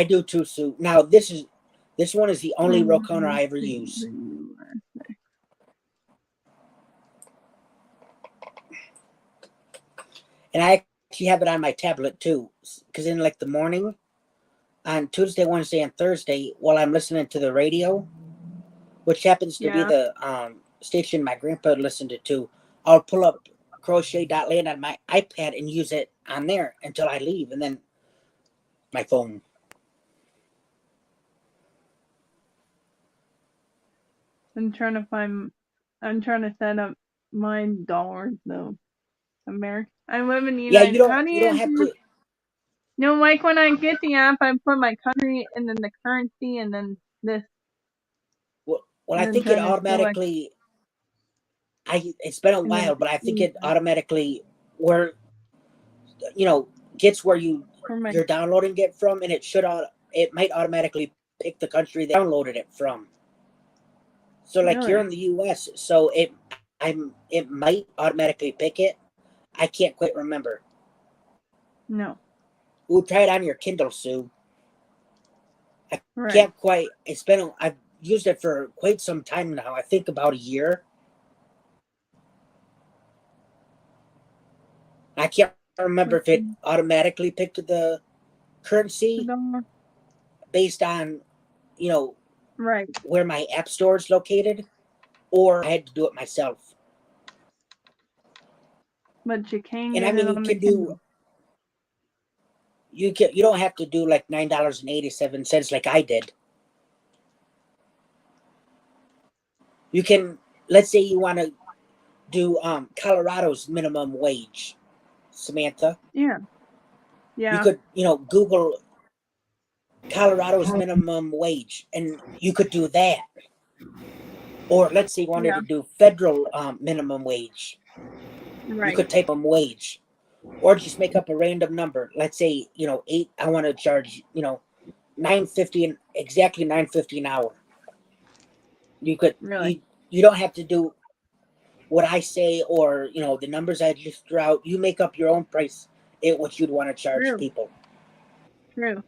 do too, Sue. Now this one is the only row counter I ever use. And I actually have it on my tablet too, because in like the morning, on Tuesday, Wednesday, and Thursday, while I'm listening to the radio, which happens to be the station my grandpa listened to too, I'll pull up crochet.land on my iPad and use it on there until I leave, and then my phone. I'm trying to set up my dollars though. America. I live in the United. Yeah, How do you don't have to. No, like when I get the app, I put my country and then the currency and then this. Well, I think it automatically. It's been a while, but I think it automatically gets where you're downloading it from, and it might automatically pick the country they downloaded it from. So like you're in the U.S., so it might automatically pick it. I can't quite remember. No. We'll try it on your Kindle, Sue. I can't quite. I've used it for quite some time now. I think about a year. I can't remember if it automatically picked the currency based on, where my app store is located, or I had to do it myself. But you can And get I mean, it you on the can do, Kindle. you don't have to do like $9.87 like I did. You can, let's say you want to do Colorado's minimum wage, Samantha. Yeah. You Yeah. could, Google Colorado's minimum wage, and you could do that. Or let's say you wanted Yeah. to do federal minimum wage. You Right. could type wage, or just make up a random number. Let's say, eight. I want to charge, $9.50, exactly $9.50 an hour. You could Really. you don't have to do what I say, or the numbers I just threw out. You make up your own price at what you'd want to charge True. people. True.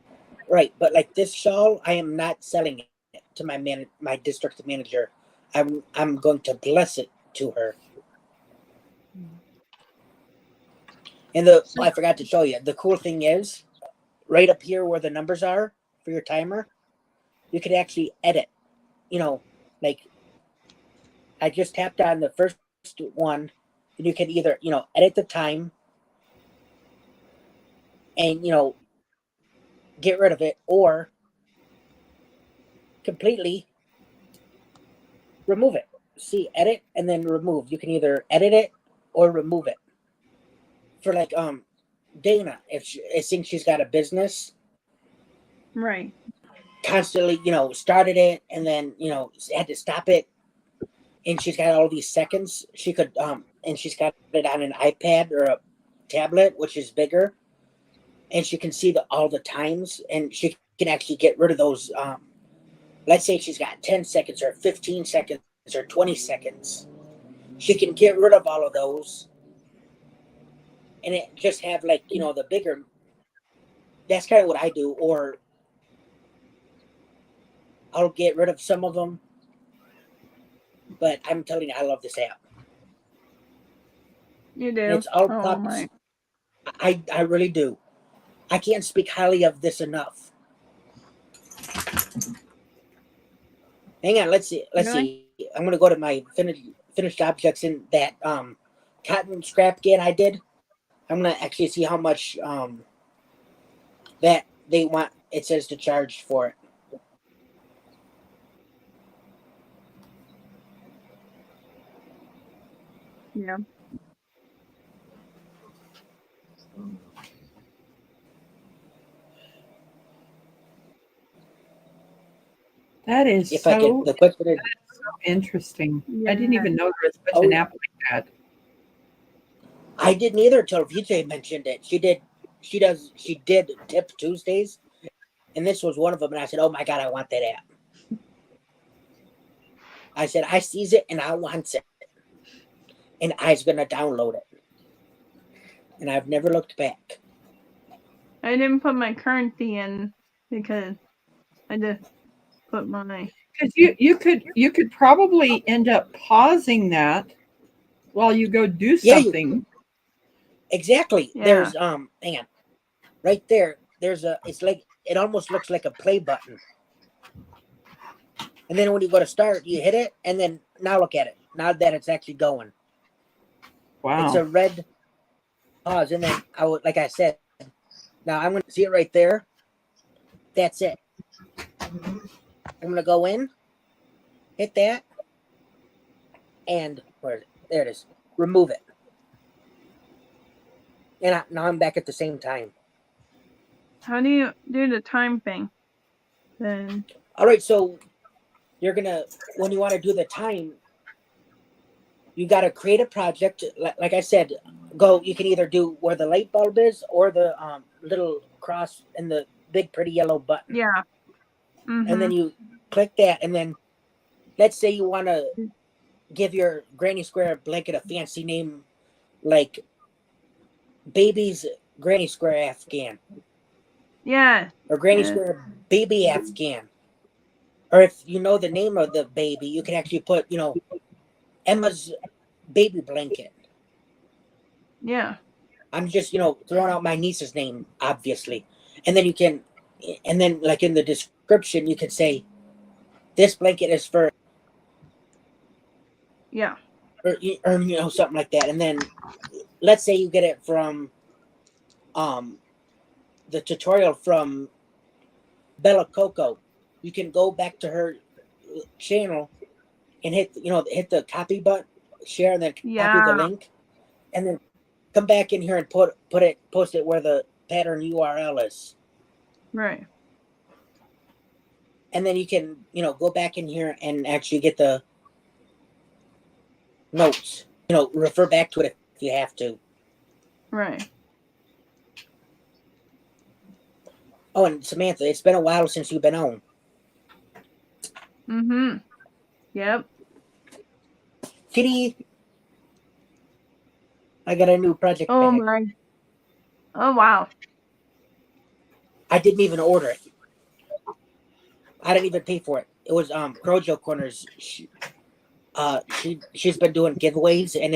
Right, but like this shawl, I am not selling it to my district manager. I'm going to bless it to her. And I forgot to show you. The cool thing is, right up here where the numbers are for your timer, you could actually edit. Like I just tapped on the first one, and you can either edit the time and get rid of it, or completely remove it. See, edit and then remove. You can either edit it or remove it. For like Dana, if I think she's got a business, Right. constantly started it and then had to stop it, and she's got all these seconds. She could and she's got it on an iPad or a tablet, which is bigger, and she can see all the times, and she can actually get rid of those. Let's say she's got 10 seconds or 15 seconds or 20 seconds. She can get rid of all of those, and it just have like the bigger. That's kind of what I do, or I'll get rid of some of them. But I'm telling you, I love this app. You do. It's all Oh pups. my. I really do. I can't speak highly of this enough. Hang on, let's see. Really? I'm gonna go to my finished objects in that cotton scrap can I did. I'm gonna actually see how much that they want. It says to charge for it. Yeah. That is If I can, so the question is, interesting. Yeah. I didn't even know there was such Oh, an yeah. app like that. I didn't either until VJ mentioned it. She did. She did Tip Tuesdays, and this was one of them. And I said, "Oh my god, I want that app." I said, "I sees it and I want it, and I's gonna download it." And I've never looked back. I didn't put my currency in because I just put my. Because you could probably end up pausing that while you go do Yeah, something. exactly. Yeah. There's hang on, right there. There's a. It's like it almost looks like a play button. And then when you go to start, you hit it, and then now look at it. Now that it's actually going, Wow. it's a red pause, and then like I said, now I'm gonna see it right there. That's it. I'm gonna go in, hit that, and there it is. Remove it, and now I'm back at the same time. How do you do the time thing? Then. All right, so you're gonna when you want to do the time, you got to create a project. Like I said, you can either do where the light bulb is or the little cross and the big pretty yellow button. Yeah. Mm-hmm. And then you click that, and then let's say you want to give your granny square blanket a fancy name, like baby's granny square Afghan. Yeah. Or granny square baby Afghan. Or if you know the name of the baby, you can actually put Emma's baby blanket. Yeah. I'm just, throwing out my niece's name, obviously. And then like in the description, you could say, this blanket is for, Yeah. or something like that. And then, let's say you get it from the tutorial from Bella Coco, you can go back to her channel and hit the copy button, share, and then copy the link, and then come back in here and post it where the pattern URL is. Right. And then you can go back in here and actually get the notes. Refer back to it if you have to. Right. Oh, and Samantha, it's been a while since you've been on. Mm-hmm. Yep. Kitty, I got a new project Oh bag. my. Oh wow. I didn't even order it. I didn't even pay for it. It was Crojo Corners. She's been doing giveaways, and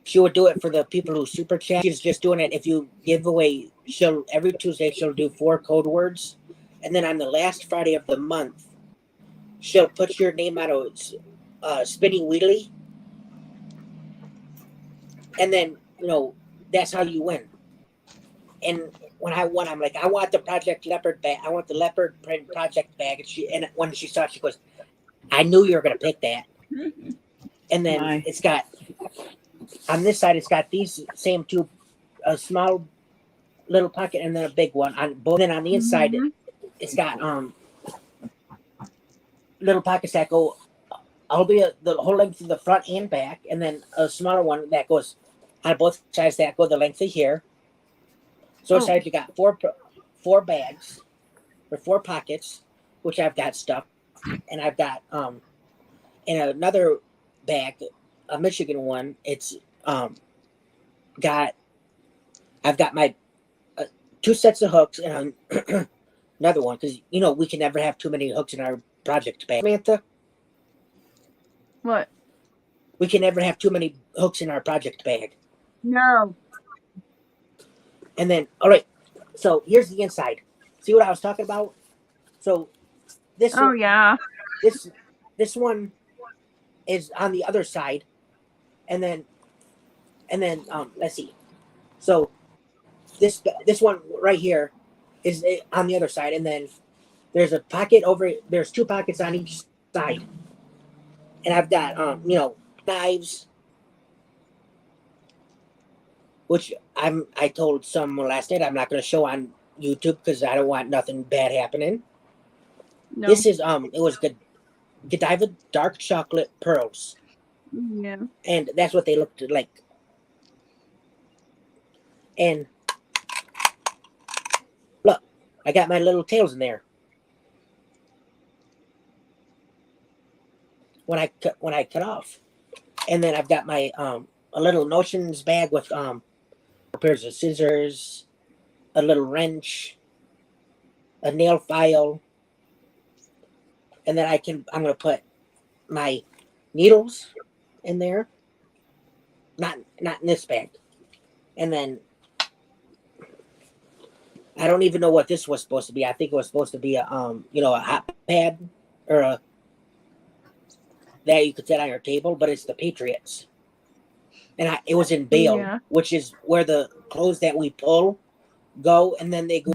she would do it for the people who super chat. She's just doing it if you give away. Every Tuesday she'll do 4 code words, and then on the last Friday of the month, she'll put your name out of spinning wheelie, and then that's how you win. And when I won, I'm like, I want the Project Leopard bag. I want the leopard print project bag. And when she saw it, she goes, I knew you were gonna pick that. And then it's got on this side, it's got these same 2, a small little pocket and then a big one on both. Then on the inside, it's got little pockets that go. I'll be the whole length of the front and back, and then a smaller one that goes on both sides that go the length of here. So inside you got 4 bags or 4 pockets, which I've got stuff, and I've got in another bag, a Michigan one. It's I've got my 2 sets of hooks and another one because we can never have too many hooks in our project bag. Samantha, What? we can never have too many hooks in our project bag. No. And then, all right, so here's the inside. See what I was talking about? So this one, yeah. this one is on the other side, and then let's see. So this one right here is on the other side, and then there's a pocket over. There's 2 pockets on each side, and I've got knives, which I told someone last night I'm not going to show on YouTube because I don't want nothing bad happening. No. This is it was Godiva dark chocolate pearls. Yeah. And that's what they looked like. And look, I got my little tails in there. When I cut off, and then I've got my a little notions bag with pairs of scissors, a little wrench, a nail file, and then I'm gonna put my needles in there. Not in this bag. And then I don't even know what this was supposed to be. I think it was supposed to be a a hot pad or a that you could set on your table, but it's the Patriots. And it was in bale, which is where the clothes that we pull go, and then they go.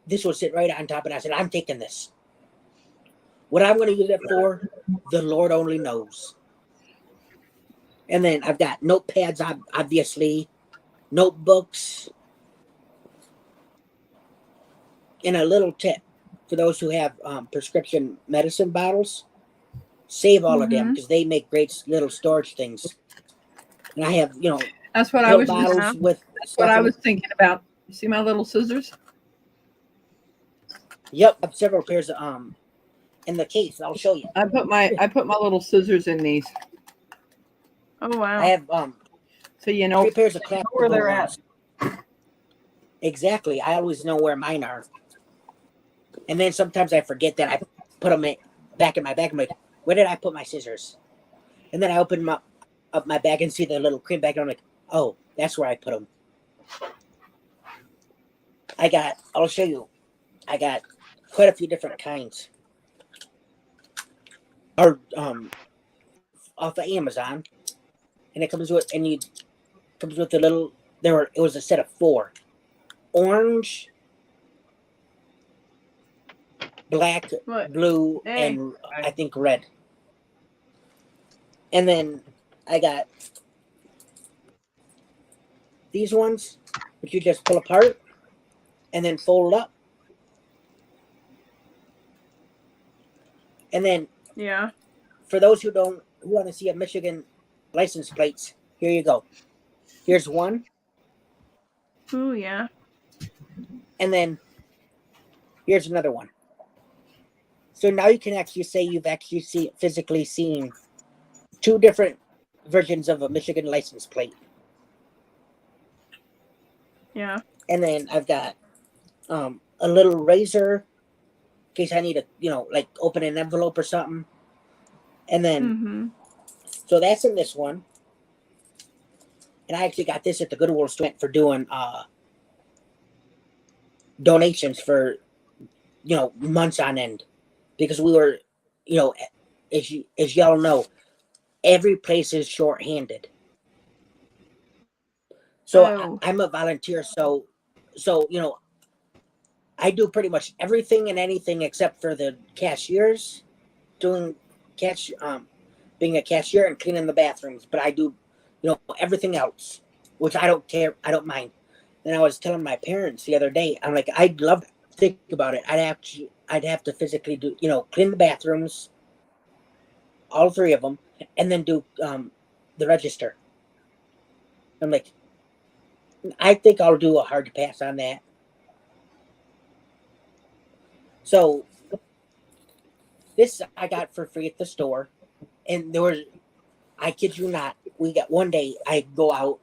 This was sitting right on top, and I said, I'm taking this. What I'm going to use it for, the Lord only knows. And then I've got notepads, obviously, notebooks, and a little tip for those who have prescription medicine bottles. Save all of them because they make great little storage things. And I have, that's what I was thinking about. You see my little scissors? Yep, I have several pairs of in the case. I'll show you. I put my little scissors in these. Oh wow. I have so 3 pairs of clap where they're at. Exactly. I always know where mine are. And then sometimes I forget that I put them back in my bag. I'm like, where did I put my scissors? And then I open up my bag and see the little cream bag. And I'm like, oh, that's where I put them. I'll show you. I got quite a few different kinds. Or off of Amazon. and it comes with the little. It was a set of 4: orange, black, What? blue, Hey. and I think red. And then I got these ones, which you just pull apart and then fold up. And then, Yeah. for those who want to see a Michigan license plates, here you go. Here's one. Ooh, yeah. And then here's another one. So now you can actually say you've actually physically seen 2 different versions of a Michigan license plate. Yeah. And then I've got a little razor in case I need to, like open an envelope or something. And then, so that's in this one. And I actually got this at the Goodwill store for doing donations for, months on end. Because we were, as y'all know, every place is short-handed. So I'm a volunteer, so I do pretty much everything and anything except for the cashiers, doing being a cashier and cleaning the bathrooms. But I do, everything else, which I don't care. I don't mind. And I was telling my parents the other day, I'm like, I'd love to think about it. I'd have to physically do, clean the bathrooms, all 3 of them, and then do the register. I'm like, I think I'll do a hard pass on that. So this I got for free at the store, and there was, I kid you not, we got one day I go out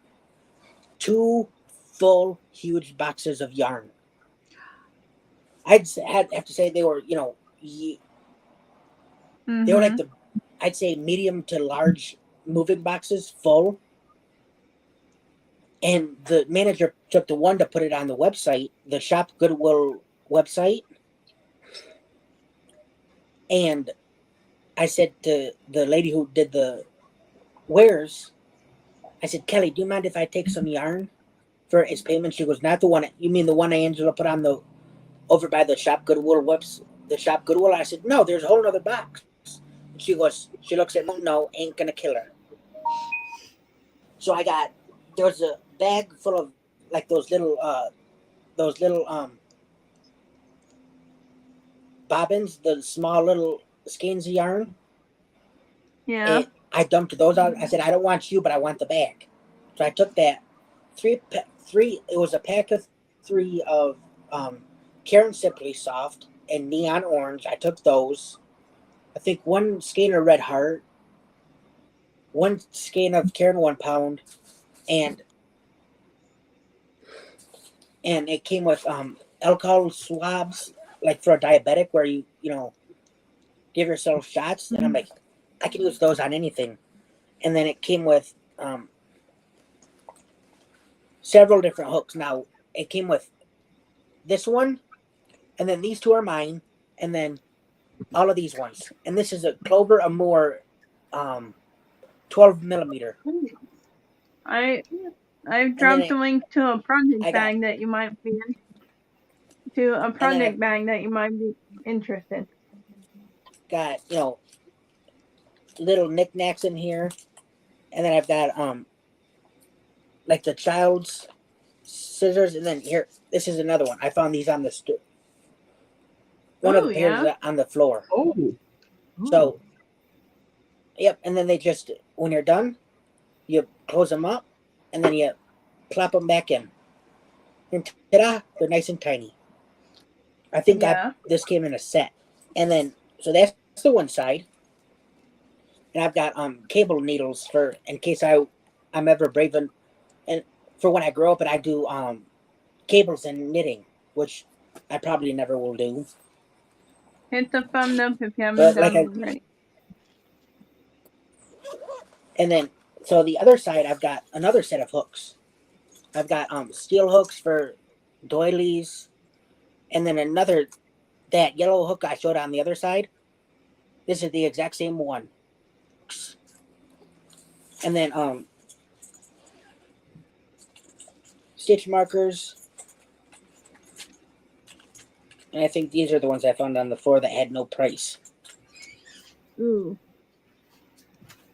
2 full huge boxes of yarn. I'd have to say they were, they were like I'd say medium to large moving boxes full. And the manager took the one to put it on the website, the Shop Goodwill website. And I said to the lady who did the wares, I said, Kelly, do you mind if I take some yarn for its payment? She goes, not the one. You mean the one Angela put on over by the Shop Goodwill the Shop Goodwill? I said, no, there's a whole other box. And she looks at me, no, ain't gonna kill her. So there was a bag full of like those little bobbins, the small little skeins of yarn. Yeah. I dumped those out. I said, I don't want you, but I want the bag. So I took that three. It was a pack of 3 of Karen Simply Soft and Neon Orange. I took those. I think 1 skein of Red Heart, 1 skein of Karen 1 Pound, and it came with alcohol swabs, like for a diabetic, where you give yourself shots. And I'm like, I can use those on anything. And then it came with several different hooks. Now it came with this one, and then these 2 are mine, and then all of these ones. And this is a Clover Amour 12 millimeter. I've dropped a link to a project bag that you might be interested. Got little knickknacks in here, and then I've got like the child's scissors, and then here, this is another one. I found these on the one of the pairs on the floor. So, yep. And then they just, when you're done, you close them up, and then you plop them back in, and ta-da, they're nice and tiny. I think this came in a set, and then so that's the one side, and I've got cable needles for in case I'm ever brave and for when I grow up, and I do cables and knitting, which I probably never will do. Hit the thumb up if you haven't done already. And then, so the other side, I've got another set of hooks. I've got steel hooks for doilies, and then that yellow hook I showed on the other side. This is the exact same one. And then stitch markers. And I think these are the ones I found on the floor that had no price. Ooh.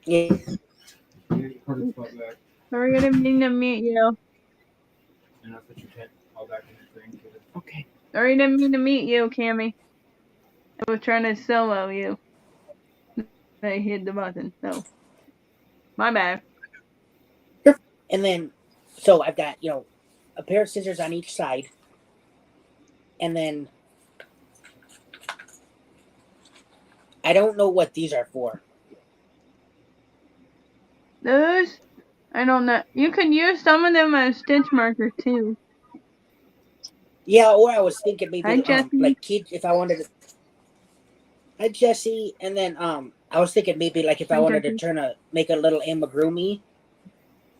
Yeah. Sorry, I didn't mean to mute you. And I'll put your tent all back in your thing. Okay. Sorry, I didn't mean to mute you, Cammy. I was trying to solo you. I hit the button, so my bad. And then, so I've got, a pair of scissors on each side. And then, I don't know what these are for. Those, I don't know. You can use some of them as stitch markers too. Yeah, or I was thinking Hi, maybe, Jesse. like kids, if I wanted to. Hi, Jesse. And then, I was thinking maybe like if I Hi, wanted to Jesse. make a little amigurumi,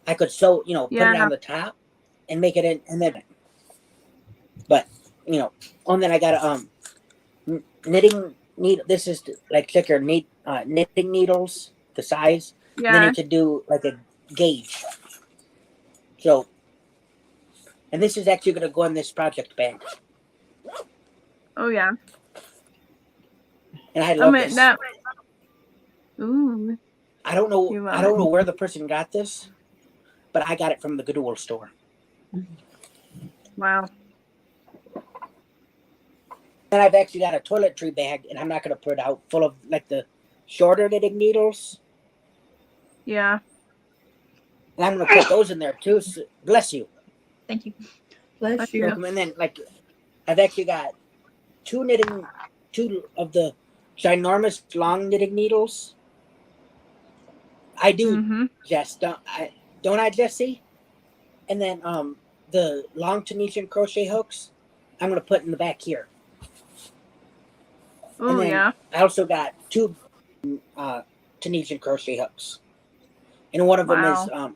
I could sew, put Yeah. it on the top and make it in, and then, but, and then I got a, knitting needle. This is like thicker knitting needles, the size. And then Yeah. you could do like a gauge. So, and this is actually going to go in this project bag. Oh yeah. And I I love mean this. that. Ooh. I don't know. You I love don't know it. where the person got this, but I got it from the Goodwill store. Wow. And I've actually got a toiletry bag, and I'm not going to put it out full of like the shorter knitting needles. Yeah. And I'm going to put those in there too. So, bless you. Thank you. Bless you. Welcome. And then like I've actually got two of the ginormous long knitting needles. I do, Mhm. Jess. Don't I, Jesse? And then the long Tunisian crochet hooks, I'm gonna put in the back here. And Oh then yeah. I also got two Tunisian crochet hooks, and one of them is Wow.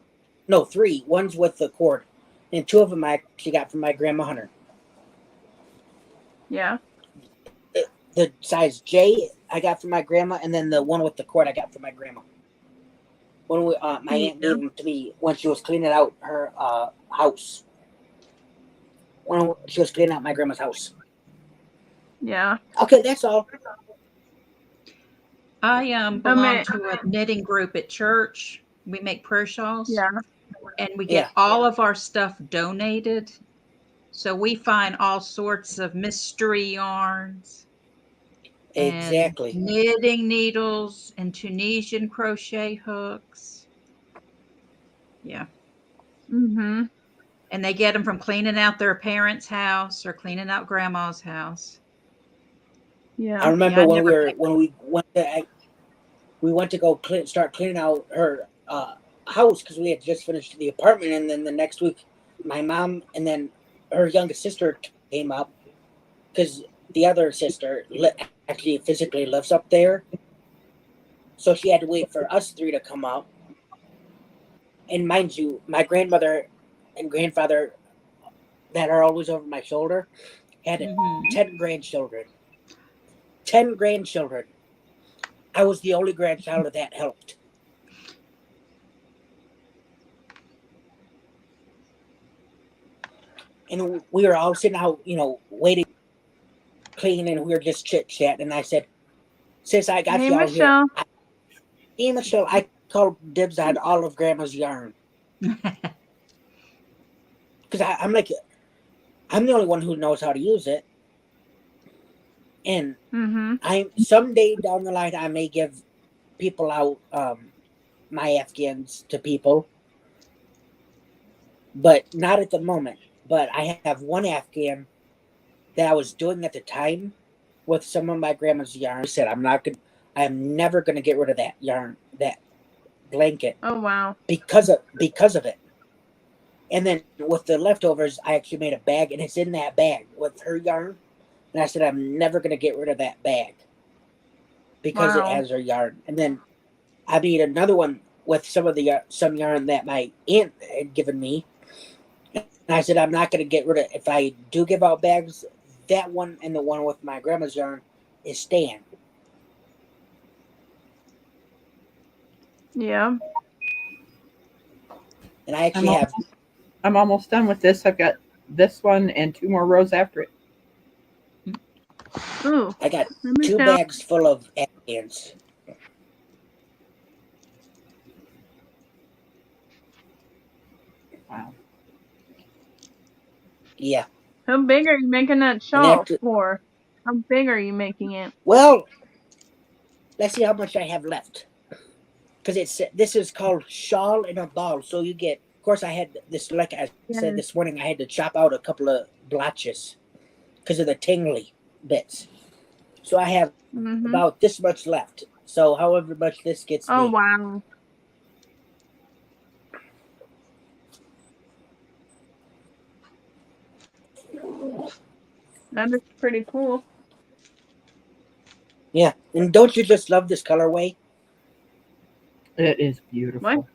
no, three. One's with the cord, and two of them I actually got from my grandma Hunter. Yeah. The size J I got from my grandma, and then the one with the cord I got from my grandma. When my aunt Yeah. gave them to me when she was cleaning out her house. When she was cleaning out my grandma's house. Yeah. Okay, that's all. I I belong mean, to a knitting group at church. We make prayer shawls, yeah. and we Yeah. get all of our stuff donated. So we find all sorts of mystery yarns and Exactly. knitting needles and Tunisian crochet hooks. Yeah. Mhm. And they get them from cleaning out their parents' house or cleaning out grandma's house. I Yeah. Yeah, remember I never. when we went to go start cleaning out her house because we had just finished the apartment, and then the next week, my mom and then her youngest sister came up because the other sister actually physically lives up there, so she had to wait for us three to come up. And mind you, my grandmother and grandfather that are always over my shoulder had Mhm. 10 grandchildren. 10 grandchildren. I was the only grandchild that helped. And we were all sitting out, waiting, cleaning, and we were just chit chatting. And I said, "Since I got Hey, you all here, Michelle. hey Michelle, I called dibs on all of Grandma's yarn because I'm like, I'm the only one who knows how to use it, and Mhm. I'm someday down the line I may give people out my Afghans to people, but not at the moment. But I have one Afghan that I was doing at the time with some of my grandma's yarn. I said I am never gonna get rid of that yarn, that blanket, Oh wow. because of it. And then with the leftovers, I actually made a bag, and it's in that bag with her yarn. And I said I'm never gonna get rid of that bag because it Wow. has her yarn. And then I made another one with some yarn that my aunt had given me. And I said I'm not gonna get rid of it. If I do give out bags, that one and the one with my grandma's yarn is staying. Yeah. And I actually have I'm almost done with this. I've got this one and 2 more rows after it. Ooh, I got let me 2 count. bags full of Afghans. Wow. Yeah. How big are you making that And shawl after, for? How big are you making it? well, let's see how much I have left. Because this is called shawl in a ball. So you get, of course, I had this, like I said Yeah. this morning, I had to chop out a couple of blotches because of the tingly bits. So I have Mm-hmm. about this much left. So however much this gets Oh, me. wow. That is pretty cool. Yeah. And don't you just love this colorway? It is beautiful. What?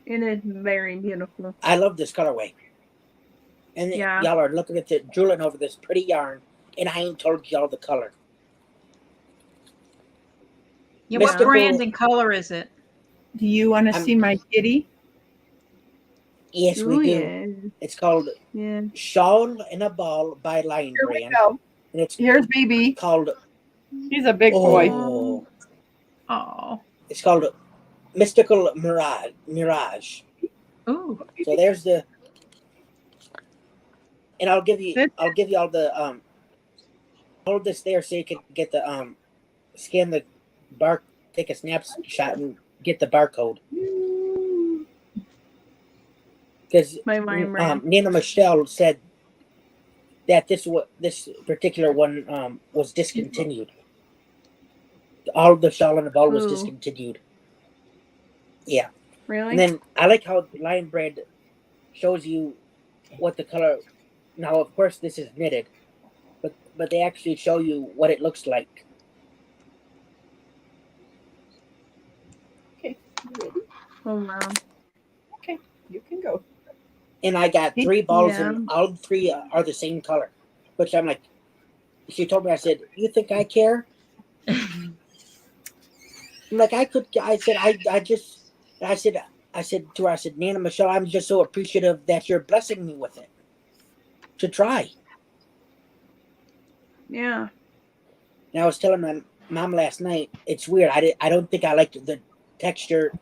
It is very beautiful. I love this colorway. And Yeah. y'all are looking at it, drooling over this pretty yarn. And I ain't told y'all the color. Yeah, what Yeah. brand and color is it? Do you want to I'm- see my kitty? Yes, we Ooh, do. yeah. It's called Yeah. Shawl in a Ball by Lion Here we Brand. go. And it's Here's BB. called, He's a big boy. oh, Oh. it's called Mystical Mirage. Ooh. So there's the, and I'll give you Sit. all the hold this there so you can get the scan the bar, take a snapshot and get the barcode. Because My Lion Brand. Nina Michelle said that this particular one was discontinued. All the shawl in the ball was Ooh. discontinued. Yeah. Really? And then I like how Lion Brand shows you what the color. Now, of course, this is knitted, but they actually show you what it looks like. Okay, you ready? Oh, wow. Okay, you can go. And I got 3 balls, Yeah. and all 3 are the same color. Which I'm like, she told me, I said, "You think I care?" I'm like, I said, I said to her, I said, "Nana Michelle, I'm just so appreciative that you're blessing me with it to try." Yeah. And I was telling my mom last night, it's weird. I don't think I liked the texture.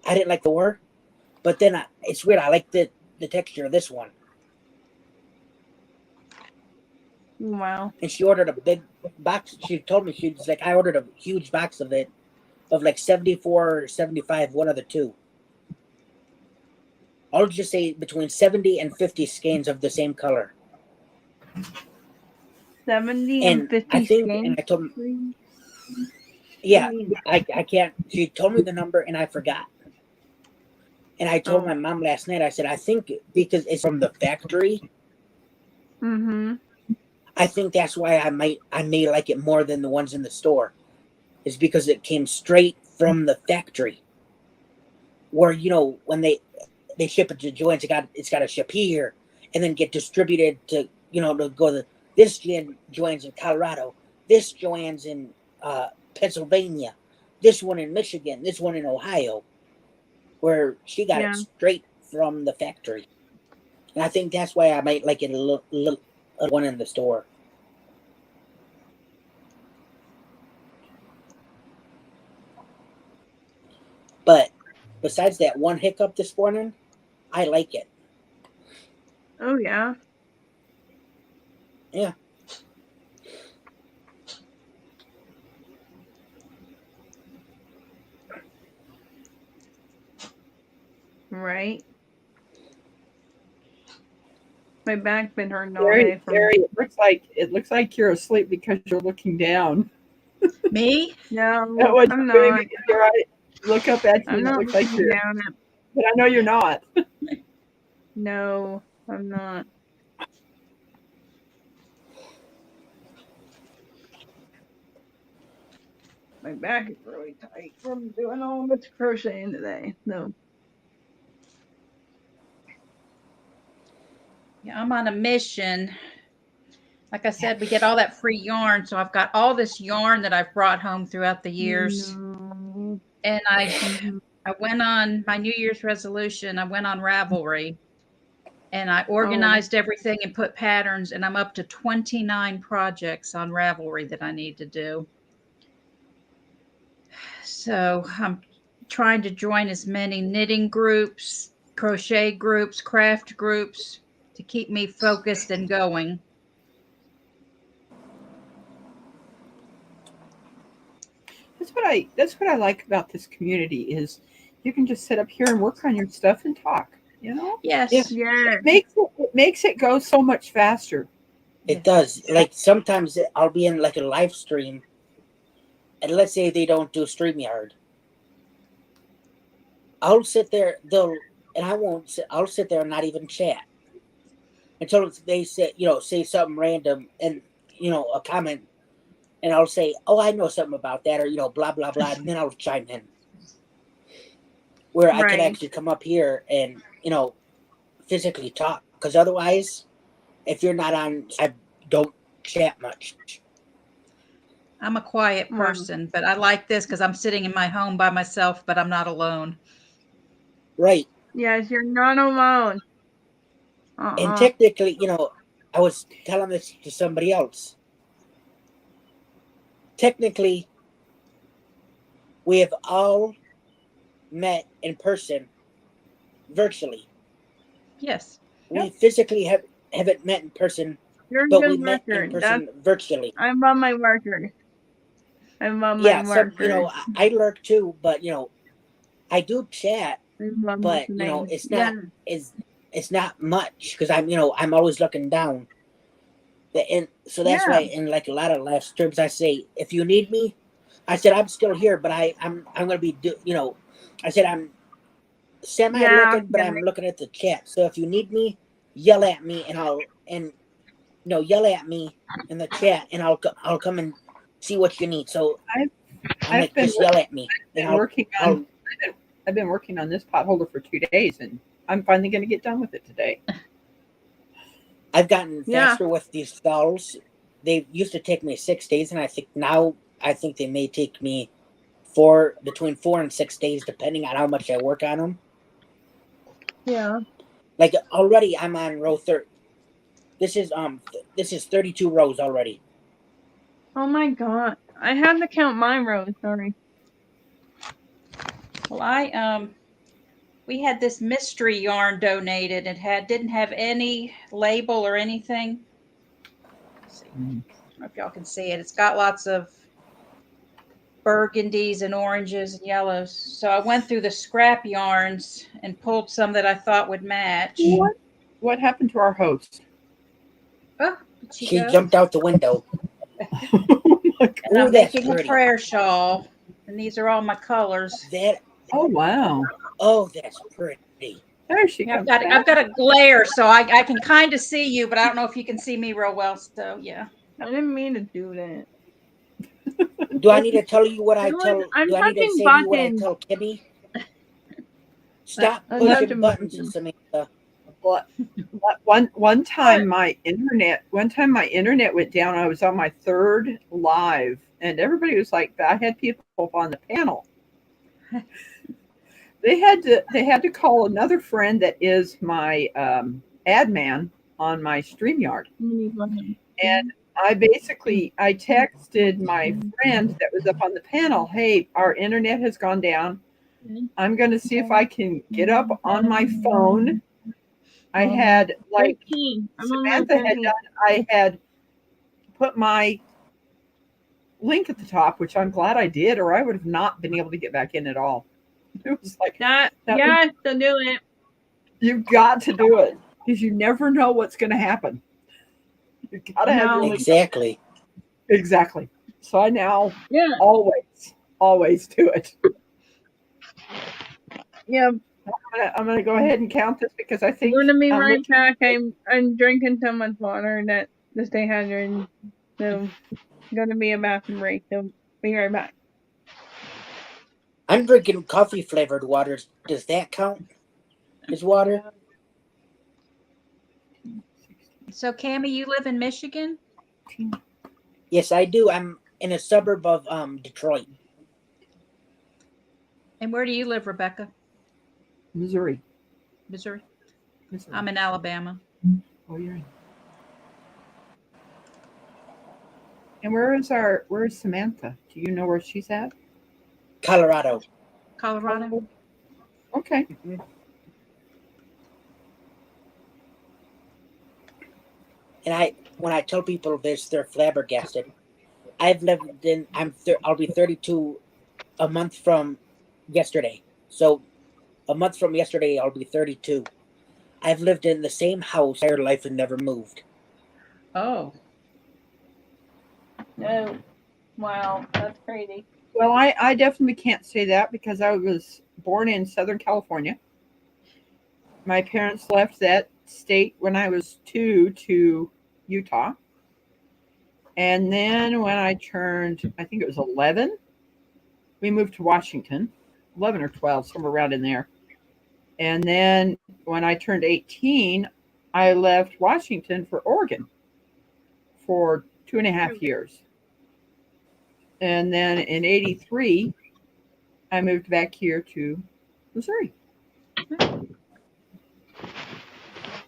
I didn't like the war, but then it's weird. I like the texture of this one. Wow. And she ordered a big box. She told me, she's like, I ordered a huge box of it, of like 74 or 75, one of the two. I'll just say between 70 and 50 skeins of the same color. 70 And and 50 I think, skeins. and I told him, yeah, I can't. She told me the number and I forgot. And I told Oh. my mom last night, I said, I think because it's from the factory, Mm-hmm. I think that's why I may like it more than the ones in the store. Is because it came straight from the factory. Where, when they ship it to joints, it's got to ship here and then get distributed to, to go to this Joann's in Colorado, this Joann's in Pennsylvania, this one in Michigan, this one in Ohio, where she got Yeah. it straight from the factory. And I think that's why I might like it a little one in the store. But besides that one hiccup this morning, I like it. Oh, yeah. Yeah. Right. My back's been hurting all Gary, day from it looks like you're asleep because you're looking down. Me? No, That was I'm doing not. it. You're right. Look up at you I'm and it not looks like looking you're, down at. but I know you're not. No, I'm not. My back is really tight from doing all this crocheting today. No. Yeah, I'm on a mission. Like I said, we get all that free yarn. So I've got all this yarn that I've brought home throughout the years. No. And Mhm. I went on my New Year's resolution. I went on Ravelry and I organized everything and put patterns, and I'm up to 29 projects on Ravelry that I need to do. So I'm trying to join as many knitting groups, crochet groups, craft groups to keep me focused and going. That's what I like about this community is you can just sit up here and work on your stuff and talk, you know? Yes. Yeah. It makes it go so much faster. It does. Like sometimes I'll be in like a live stream, and let's say they don't do StreamYard. I'll sit there, and I won't sit, I'll sit there and not even chat until they say, say something random and, a comment, and I'll say, oh, I know something about that, or, blah, blah, blah, and then I'll chime in. Where I can actually come up here and, physically talk. Because otherwise, if you're not on, I don't chat much. I'm a quiet person, but I like this because I'm sitting in my home by myself, but I'm not alone. Right. Yes, you're not alone. And technically, I was telling this to somebody else. Technically, we have all met in person virtually. Yes. We physically haven't met in person, but we met in person virtually. I love my workers. I love my workers. I lurk too, but I do chat, but listening. it's not it's not much because I'm always looking down. And so that's why in like a lot of live streams I say, if you need me, I said I'm still here, but I'm gonna be I said I'm semi looking, but I'm looking at the chat. So if you need me, yell at me and yell at me in the chat and I'll come and see what you need. So I'm like, just yell at me. I've been working on this potholder for 2 days, and I'm finally going to get done with it today. I've gotten faster with these stalls. They used to take me 6 days, and I think they may take me between 4 and 6 days, depending on how much I work on them. Yeah. Like already, I'm on row 30. This is 32 rows already. Oh my god! I had to count my rows. Sorry. Well, we had this mystery yarn donated. It didn't have any label or anything. Let's see. I don't know if y'all can see it. It's got lots of burgundies and oranges and yellows. So I went through the scrap yarns and pulled some that I thought would match. What happened to our host? Oh, she jumped out the window. And I'm making a prayer shawl, and these are all my colors. Oh wow! Oh, that's pretty. There she comes. I've got a glare, so I can kind of see you, but I don't know if you can see me real well. So yeah. I didn't mean to do that. Do I need to tell you what I tell? I'm do I need to say to you what I tell Kimmy? Stop pushing buttons, Samantha. One time my internet went down. I was on my 3rd live, and everybody was like, I had people on the panel. They had to call another friend that is my ad man on my StreamYard, and I texted my friend that was up on the panel, hey, our internet has gone down. I'm going to see if I can get up on my phone. I had like Samantha had done. I had put my link at the top, which I'm glad I did, or I would have not been able to get back in at all. It was like that yes, to do it. You've got to do it because you never know what's going to happen. You've got to have exactly. So I now always do it. Yeah. I'm gonna go ahead and count this because I think I'm gonna be right back. I'm drinking so much water that to stay hydrated. So gonna be a bathroom break. So be right back. I'm drinking coffee flavored water. Does that count as water? So Cammie, you live in Michigan? Yes, I do. I'm in a suburb of Detroit. And where do you live, Rebecca? Missouri. Missouri? Missouri. I'm in Alabama. Oh, you're in. And where's Samantha? Do you know where she's at? Colorado. Colorado? Okay. Mm-hmm. And when I tell people this, they're flabbergasted. I've lived in. I'll be 32 a month from yesterday. So a month from yesterday, I'll be 32. I've lived in the same house my entire life and never moved. Oh. No. Wow, that's crazy. Well, I definitely can't say that because I was born in Southern California. My parents left that state when I was 2 to Utah. And then when I turned, I think it was 11, we moved to Washington, 11 or 12, somewhere around in there. And then when I turned 18, I left Washington for Oregon for 2.5 years. And then in 83, I moved back here to Missouri.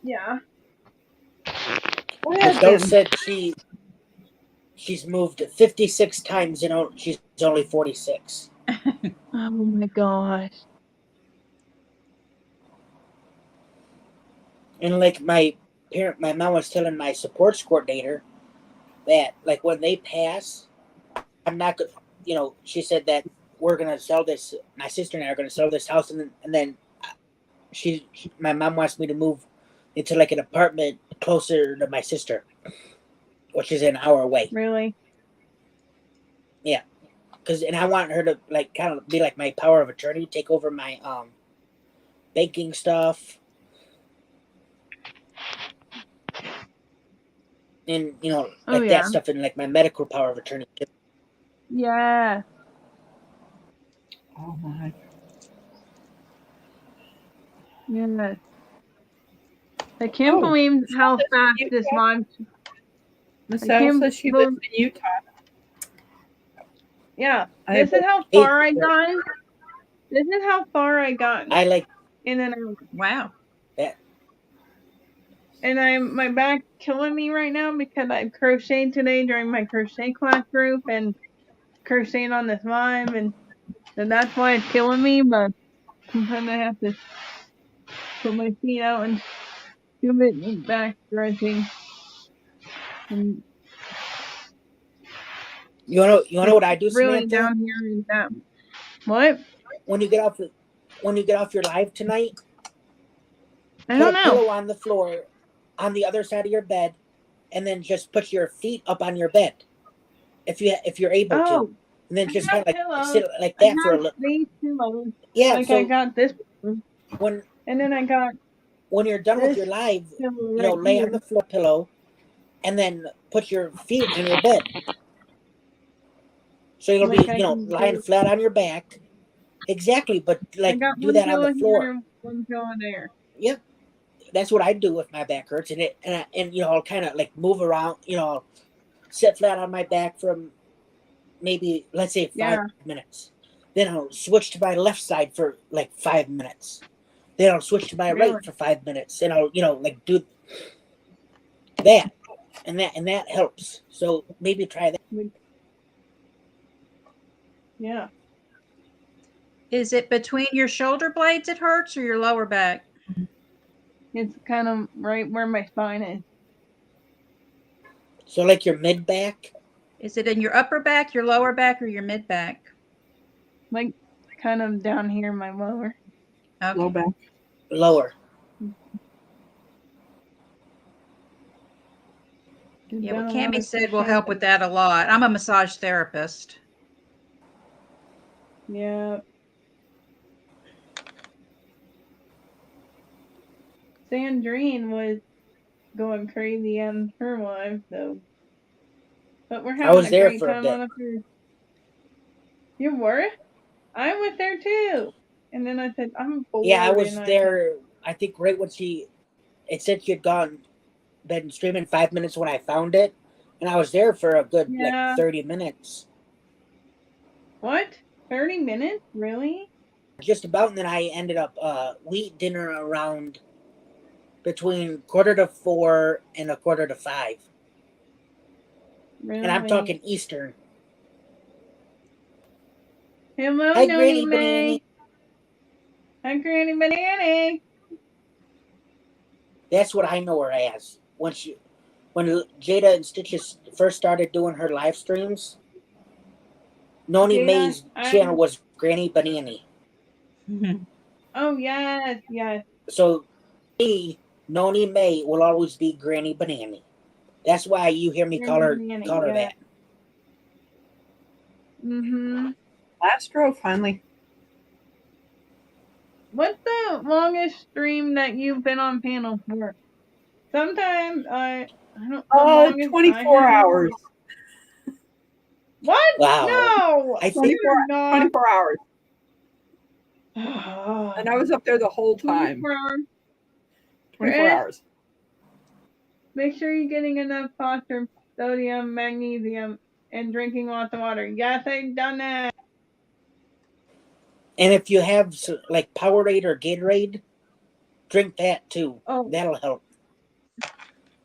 Yeah. Michelle said she's moved 56 times and she's only 46. Oh my gosh. And like my mom was telling my supports coordinator that like when they pass, I'm not gonna, she said that we're gonna sell this. My sister and I are gonna sell this house, and then my mom wants me to move into like an apartment closer to my sister, which is an hour away. Really? Yeah, and I want her to like kind of be like my power of attorney, take over my banking stuff, and that stuff, and like my medical power of attorney. Yeah. Oh my. Yeah. I can't believe how fast this launch. Miss Al says she lives in Utah. Yeah. This is how far I got. This is how far I got. I like. And then wow. Yeah. And my back's killing me right now because I crocheted today during my crochet class group and crocheting on this vine, and that's why it's killing me. But sometimes I have to put my feet out and do a bit back stretching. And you know what I do, really Samantha? down here is that. What? When you get off your live tonight, I don't know. Put a pillow on the floor on the other side of your bed, and then just put your feet up on your bed if you're able to, and then just kind of like sit like that for a little. These pillows. Yeah, like I got this one. And then I got. When you're done with your live, lay on the floor pillow, and then put your feet on your bed. So you'll be lying flat on your back. Exactly, but like do that on the floor. Here, one pillow there. Yep, that's what I do if my back hurts, and I'll kind of like move around. Sit flat on my back from maybe let's say 5 minutes. Then I'll switch to my left side for like 5 minutes. Then I'll switch to my right for 5 minutes, and I'll like do that, and that helps. So maybe try that. Yeah. Is it between your shoulder blades it hurts or your lower back? It's kind of right where my spine is. So like your mid back? Is it in your upper back, your lower back, or your mid back? Like kind of down here in my lower. Okay. Low back. Lower. Yeah, what Cammie said will help with that a lot. I'm a massage therapist. Yeah. Sandrine was going crazy on her live, though. But we're having a great time on up here. You were? I was there too. And then I said, I'm bored. Yeah, I was there. I think right when it said she had been streaming 5 minutes when I found it. And I was there for a good like 30 minutes. What? 30 minutes? Really? just about, and then I ended up we eat dinner around between 4:45 and 4:45. Really? And I'm talking Eastern. Hello, Hi, Noni Granny May. Banana. Hi, Granny Banana. That's what I know her as. When Jada and Stitches first started doing her live streams, Noni Jada, May's channel was Granny Banana. Oh, yes, yes. So me, Noni May will always be Granny Banana. That's why you hear me call her that. Mm-hmm. Last row, finally. What's the longest stream that you've been on panel for? Sometimes I don't. The longest 24 hours. What? Wow. No. I think 24 hours. Oh. And I was up there the whole time. 24 hours. 24 hours. Make sure you're getting enough phosphorus, sodium, magnesium, and drinking lots of water. Yes, I've done that. And if you have like Powerade or Gatorade, drink that too. Oh. That'll help.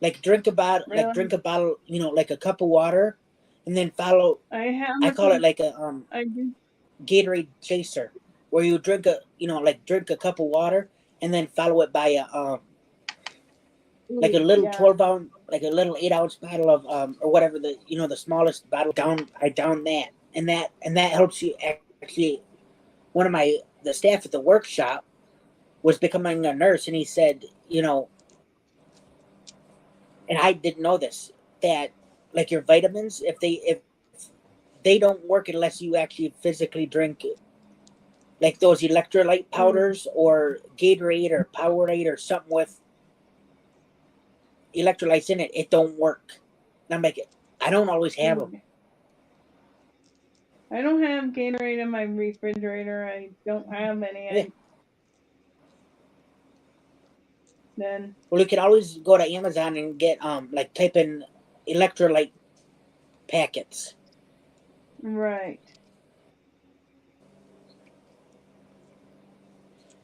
Like drink a bottle, like a cup of water, and then follow. I call it like a Gatorade chaser, where you drink a cup of water, and then follow it by a like a little 12-ounce, like a little 8-ounce bottle of or whatever the smallest bottle. I down that, and that helps you actually. One of the staff at the workshop was becoming a nurse, and he said, and I didn't know this, that like your vitamins, if they don't work unless you actually physically drink it. Like those electrolyte powders or Gatorade or Powerade or something with electrolytes in it, it don't work. And I'm like, I don't always have them. I don't have Gatorade in my refrigerator. I don't have any. Yeah. Then. Well, you can always go to Amazon and get like type in electrolyte packets. Right.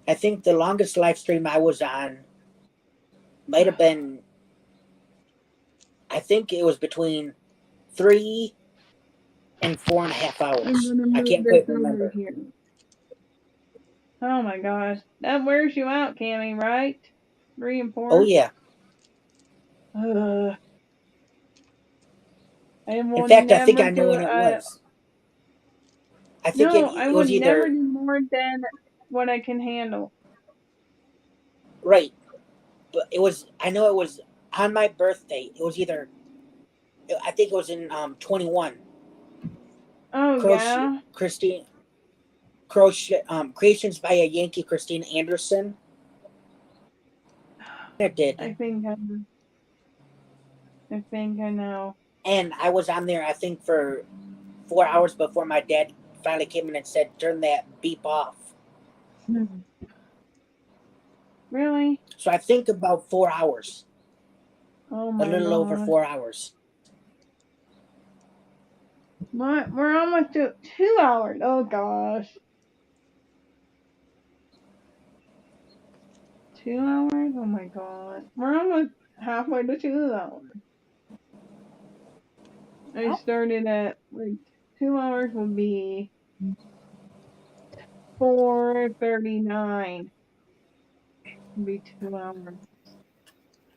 I think the longest live stream I was on might have been, I think it was between 3 and 4.5 hours. I can't quite remember. Here. Oh my gosh. That wears you out, Cammy, right? 3 and 4? Oh, yeah. In fact, I think I know when it was. I think I it would was either. never do more than what I can handle. Right. But I know it was on my birthday. It was either, I think it was in 21. Oh, yeah? Creations by a Yankee, Christina Anderson. It did. I think I know. And I was on there, I think, for 4 hours before my dad finally came in and said, turn that beep off. Really? So I think about 4 hours. Oh my A little over 4 hours. What? We're almost to 2 hours. Oh gosh. 2 hours? Oh my god. We're almost halfway to 2 hours. I started at like 2 hours will be 4:39. Be 2 hours.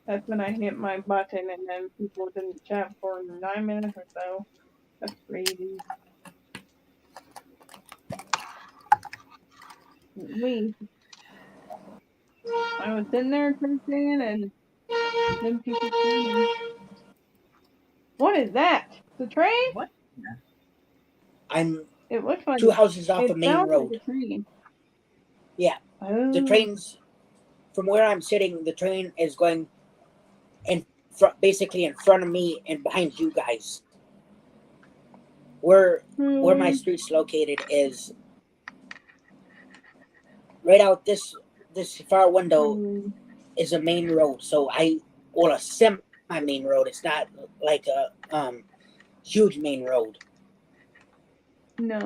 That's when I hit my button, and then people didn't chat for 9 minutes or so. That's crazy. We. I was sitting there cursing, and then people came. What is that? The train? What? I'm It looks like 2 houses off the main road. Like a train. Yeah. Oh. The train's, from where I'm sitting, the train is going basically in front of me and behind you guys. Where my street's located is right out this far window is a main road. So a semi main road. It's not like a huge main road. No.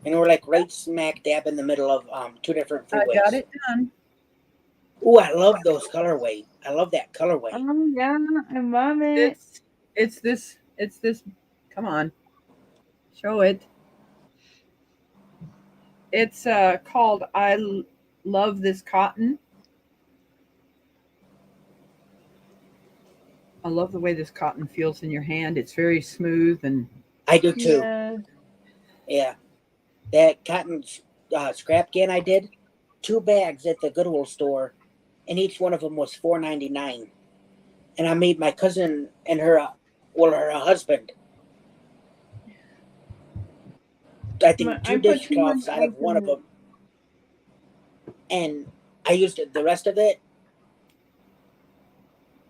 And we're like right smack dab in the middle of two different I got freeways. it done. Ooh, I love those colorway. I love that colorway. Oh yeah, I love it. It's this. Come on, show it. It's called Love This Cotton. I love the way this cotton feels in your hand. It's very smooth and I do too. Yeah. Yeah. That cotton scrap can I did, 2 bags at the Goodwill store, and each one of them was $4.99. And I made my cousin and her, her husband, I think I 2 put too much dishcloths out ice of one in of it. them, and I used the rest of it.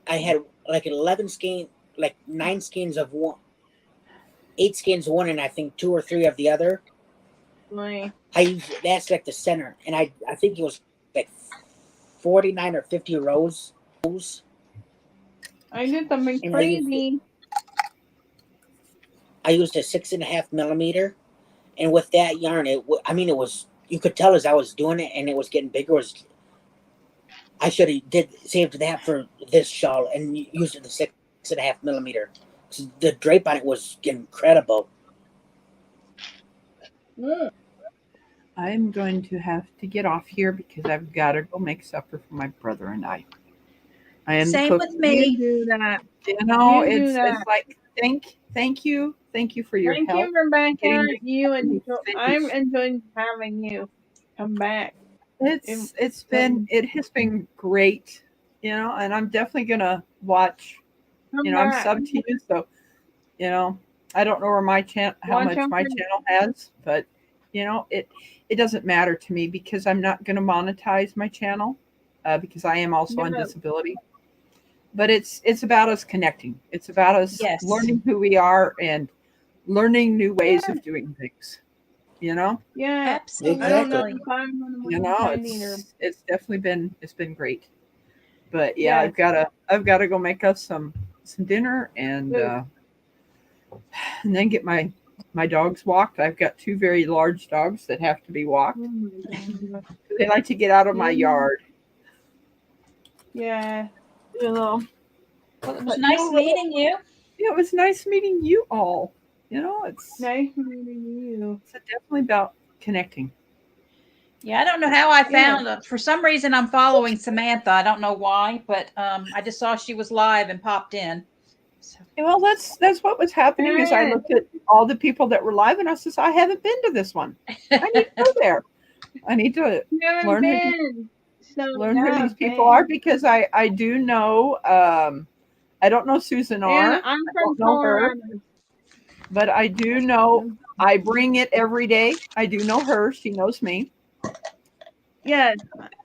I had like 11 skein, like 9 skeins of one, 8 skeins of one, and I think 2 or 3 of the other. Like, I used that's like the center, and I think it was like 49 or 50 rows. I did something And crazy. I used a 6.5 millimeter, and with that yarn, it was, you could tell as I was doing it, and it was getting bigger. I should have saved that for this shawl and used the 6.5 millimeter. The drape on it was incredible. I'm going to have to get off here because I've got to go make supper for my brother and I. I am the Same cook. with You me. do that. You know, You do that. it's like thank you for your Thank help you, Rebecca. getting me I'm finished. enjoying having you come back. It has been great, you know, and I'm definitely gonna watch. Come You know, I'm back. sub to you, so you know, I don't know where my how Watch much out my for channel has, but you know, it doesn't matter to me because I'm not going to monetize my channel because I am also on no. disability. But it's about us connecting. It's about us Yes. learning who we are and learning new ways Yeah. of doing things. You know, Yeah. Absolutely. I don't know Exactly. if I'm gonna you know, monetize either. it's definitely been great. But yeah, Yeah. I've got to go make us some dinner Good. and then get my dogs walked. I've got 2 very large dogs that have to be walked. Oh my God. They like to get out of my Yeah. yard. Yeah. You know, Well, it was but nice no, meeting you. yeah, it was nice meeting you all. You know, Nice meeting you. it's definitely about connecting. Yeah, I don't know how I Yeah. found it. For some reason, I'm following Samantha. I don't know why, but I just saw she was live and popped in. So, Yeah, well, that's what was happening. Is I Yes. looked at all the people that were live, and I says, I haven't been to this one. I need to go there. I need to You haven't learn who been. So learn who yeah, these people thanks. are because I do know. I don't know Susan And R. I'm I from don't know her, Colorado. but I do know. I bring it every day. I do know her. She knows me. Yes.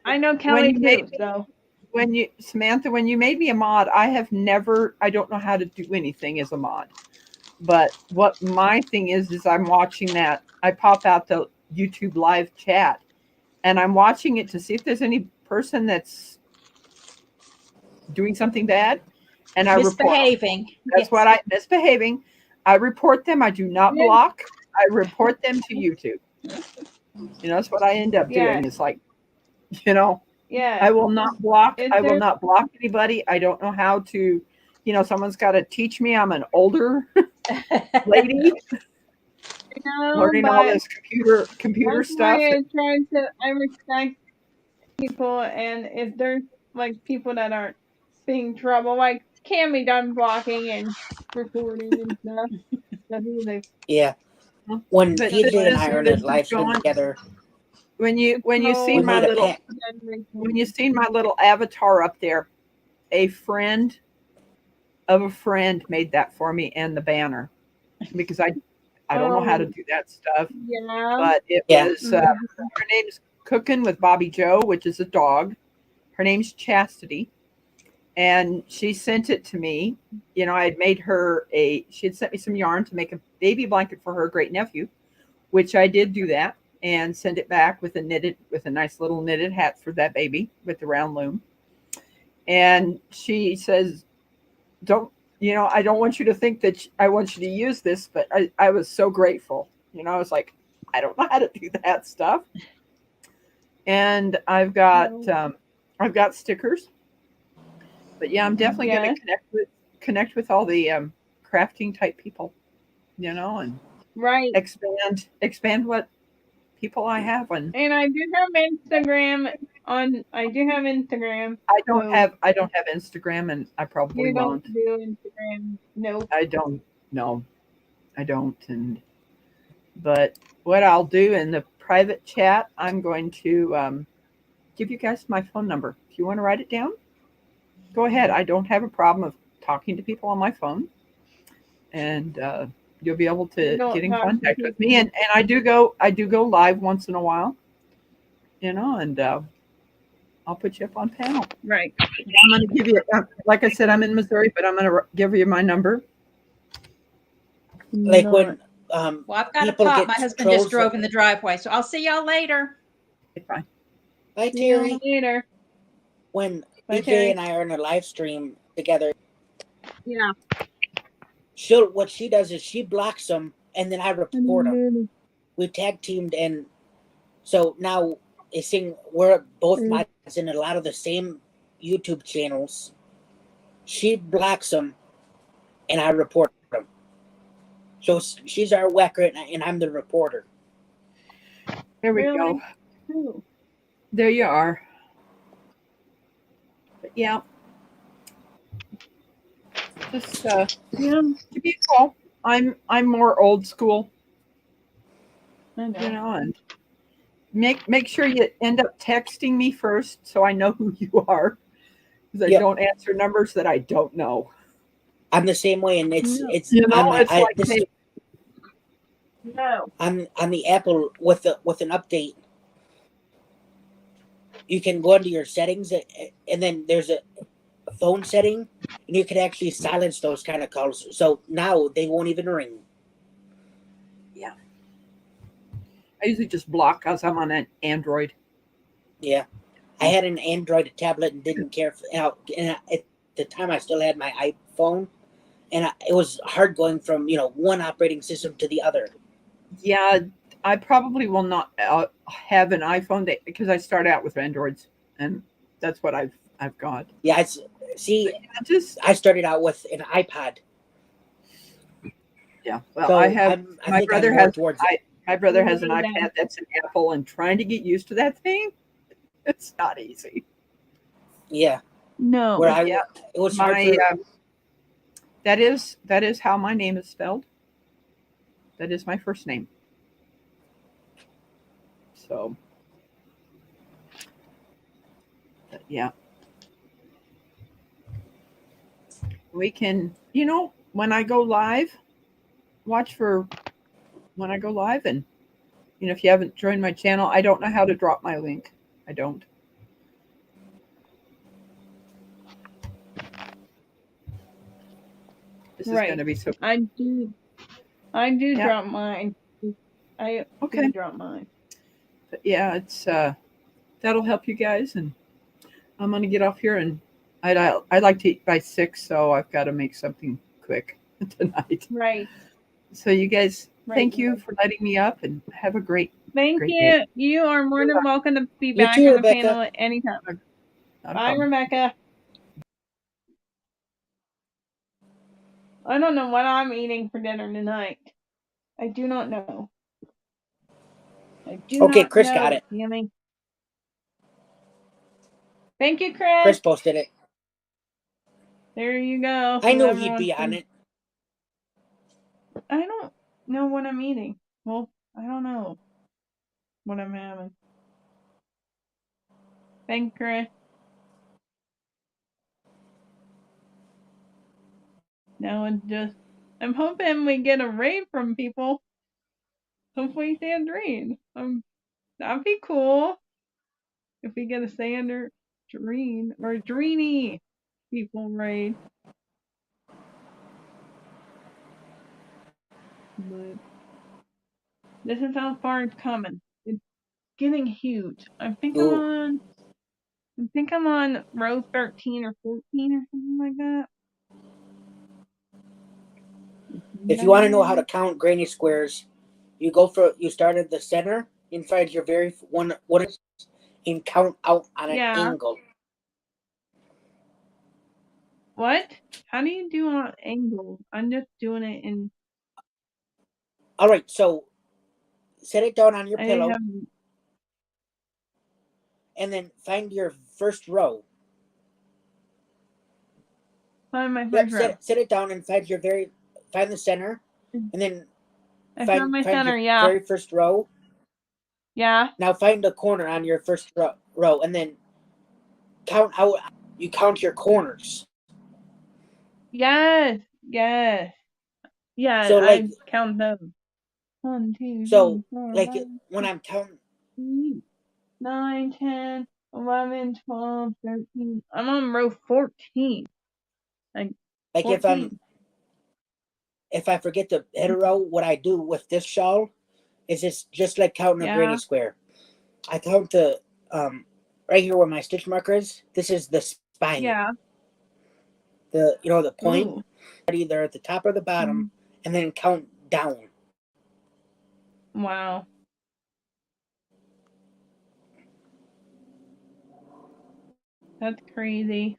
I know When Kelly you too, made me, so when you Samantha, when you made me a mod, I don't know how to do anything as a mod. But what my thing is I'm watching that. I pop out the YouTube live chat and I'm watching it to see if there's any person that's doing something bad, and I report them. misbehaving. That's Yes. what I misbehaving. I report them. I do not yeah, block. I report them to YouTube. You know, that's what I end up yeah, doing. It's like, you know, yeah. I will not block. Is I will there not block anybody. I don't know how to, you know, someone's got to teach me. I'm an older lady no, learning all but this computer that's why stuff. I respect people, and if there's like people that aren't being trouble, like can be done blocking and recording and stuff. That's easy. Yeah. When But PJ and I are in a this is live stream going. together, When you So we seen my made a little pact. when you seen my little avatar up there, a friend of a friend made that for me and the banner because I don't know how to do that stuff, yeah. but it Yeah. was her name's Cooking with Bobby Joe, which is a dog. Her name's Chastity, and she sent it to me. You know, I had made her she had sent me some yarn to make a baby blanket for her great nephew, which I did do that and send it back with a nice little knitted hat for that baby with the round loom. And she says, don't, you know, I don't want you to think that I want you to use this, but I was so grateful. You know, I was like, I don't know how to do that stuff. And I've got stickers. But yeah, I'm definitely going to connect with all the crafting type people, you know, and Right. expand what people I have. And I do have Instagram. I do have Instagram. I don't have Instagram, and I probably won't. You don't do Instagram? Nope. I don't. No, I don't. But what I'll do in the private chat, I'm going to give you guys my phone number. If you want to write it down, go ahead. I don't have a problem of talking to people on my phone, and you'll be able to get in contact with me. And I do go live once in a while, you know, and I'll put you up on panel. Right. I'm going to give you, like I said, I'm in Missouri, but I'm going to give you my number. Like when well, I've got a pop. My husband just drove in the driveway, so I'll see y'all later. Okay, bye. Bye, Terry. See you later. When BJ and I are in a live stream together, yeah, what she does is she blocks them, and then I report them. We tag teamed, and so now it's saying we're both mods in a lot of the same YouTube channels. She blocks them, and I report them. So she's our whacker, and I'm the reporter. There we go. There you are. But yeah. Just give me a call. I'm more old school. You know, and make sure you end up texting me first so I know who you are. Because I don't answer numbers that I don't know. I'm the same way, and it's you know, it's like I'm on the Apple with an update. You can go into your settings, and then there's a phone setting, and you can actually silence those kind of calls. So now they won't even ring. Yeah. I usually just block because I'm on an Android. Yeah. I had an Android tablet and didn't care. And at the time, I still had my iPhone, and it was hard going from one operating system to the other. Yeah, I probably will not have an iPhone because I started out with Androids, and that's what I've got. Yeah, I started out with an iPod. Yeah, well, so my brother has an iPad that's an Apple, and trying to get used to that thing, it's not easy. Yeah. No. It was hard that is how my name is spelled. That is my first name. So, yeah. We can, when I go live, watch for when I go live. And, if you haven't joined my channel, I don't know how to drop my link. I don't. This is going to be so. I do drop mine. I do drop mine. But yeah, it's that'll help you guys. And I'm going to get off here, and I'd like to eat by 6, so I've got to make something quick tonight. Right. So you guys, thank you for letting me up, and have a great you. Day. You are more than welcome to be back on the panel at any time. Bye, Rebecca. I don't know what I'm eating for dinner tonight. I do not know. Okay, Chris got it. Yummy. Thank you, Chris. Chris posted it. There you go. I knew he'd be on it. I don't know what I'm eating. Well, I don't know what I'm having. Thank Chris. Now it's just, I'm hoping we get a raid from people. Hopefully Sandrine. That'd be cool. If we get a Sandrine or a Dreeny people raid. But this is how far it's coming. It's getting huge. I think I'm on row 13 or 14 or something like that. If you want to know how to count granny squares, you start at the center inside your very one and count out on an Yeah. angle. What? How do you do on angle? I'm just doing it in. All right, so set it down on your I pillow have. and then find your first row. Find my Yep, first row. set it down and find the center, and then I found my center. your Yeah. very first row. Yeah. Now find the corner on your first row, and then count out. You count your corners. Yes. Yes. Yeah. So I count them. 1, 2, 3, 4, like 5, when I'm counting, 6, 9, 10, 11, 12, 13. I'm on row 14. Like like 14. if I forget to hit a row, what I do with this shawl is it's just like counting a granny Yeah. square. I count the right here where my stitch marker is. This is the spine. Yeah. The point. Ooh. Either at the top or the bottom, and then count down. Wow. That's crazy.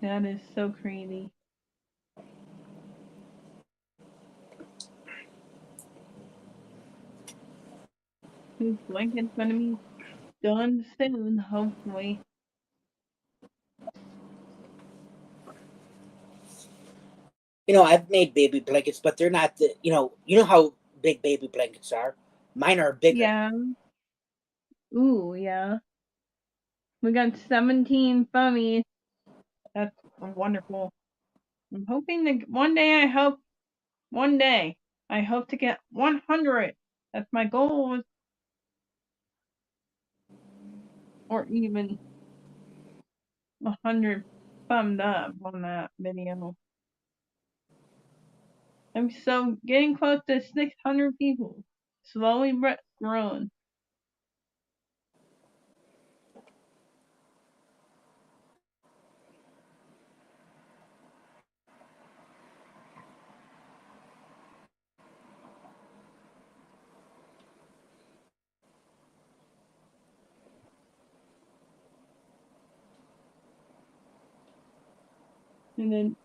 That is so crazy. This blanket's gonna be done soon, hopefully. I've made baby blankets, but they're not you know how big baby blankets are. Mine are bigger. Yeah. Ooh, yeah. We got 17 fummies. That's wonderful. I'm hoping that one day I hope to get 100. That's my goal. Or even 100 thumbs up on that video. I'm so getting close to 600 people. Slowly but growing. And then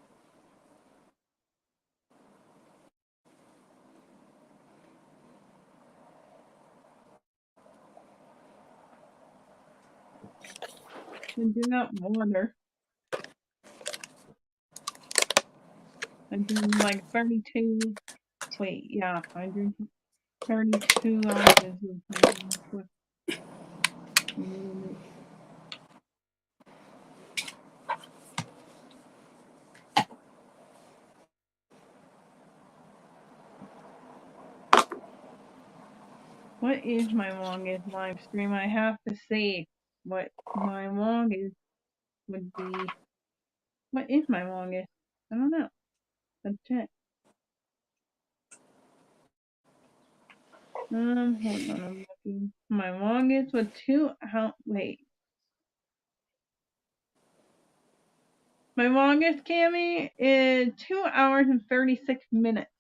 I do not wonder. I'm doing like 32. Wait, yeah, I do 32 ounces of What is my longest live stream? I have to see what my longest would be. What is my longest? I don't know. Let's check. Hold on, I'm looking. My longest was 2 out. Wait. My longest, Cammy, is 2 hours and 36 minutes.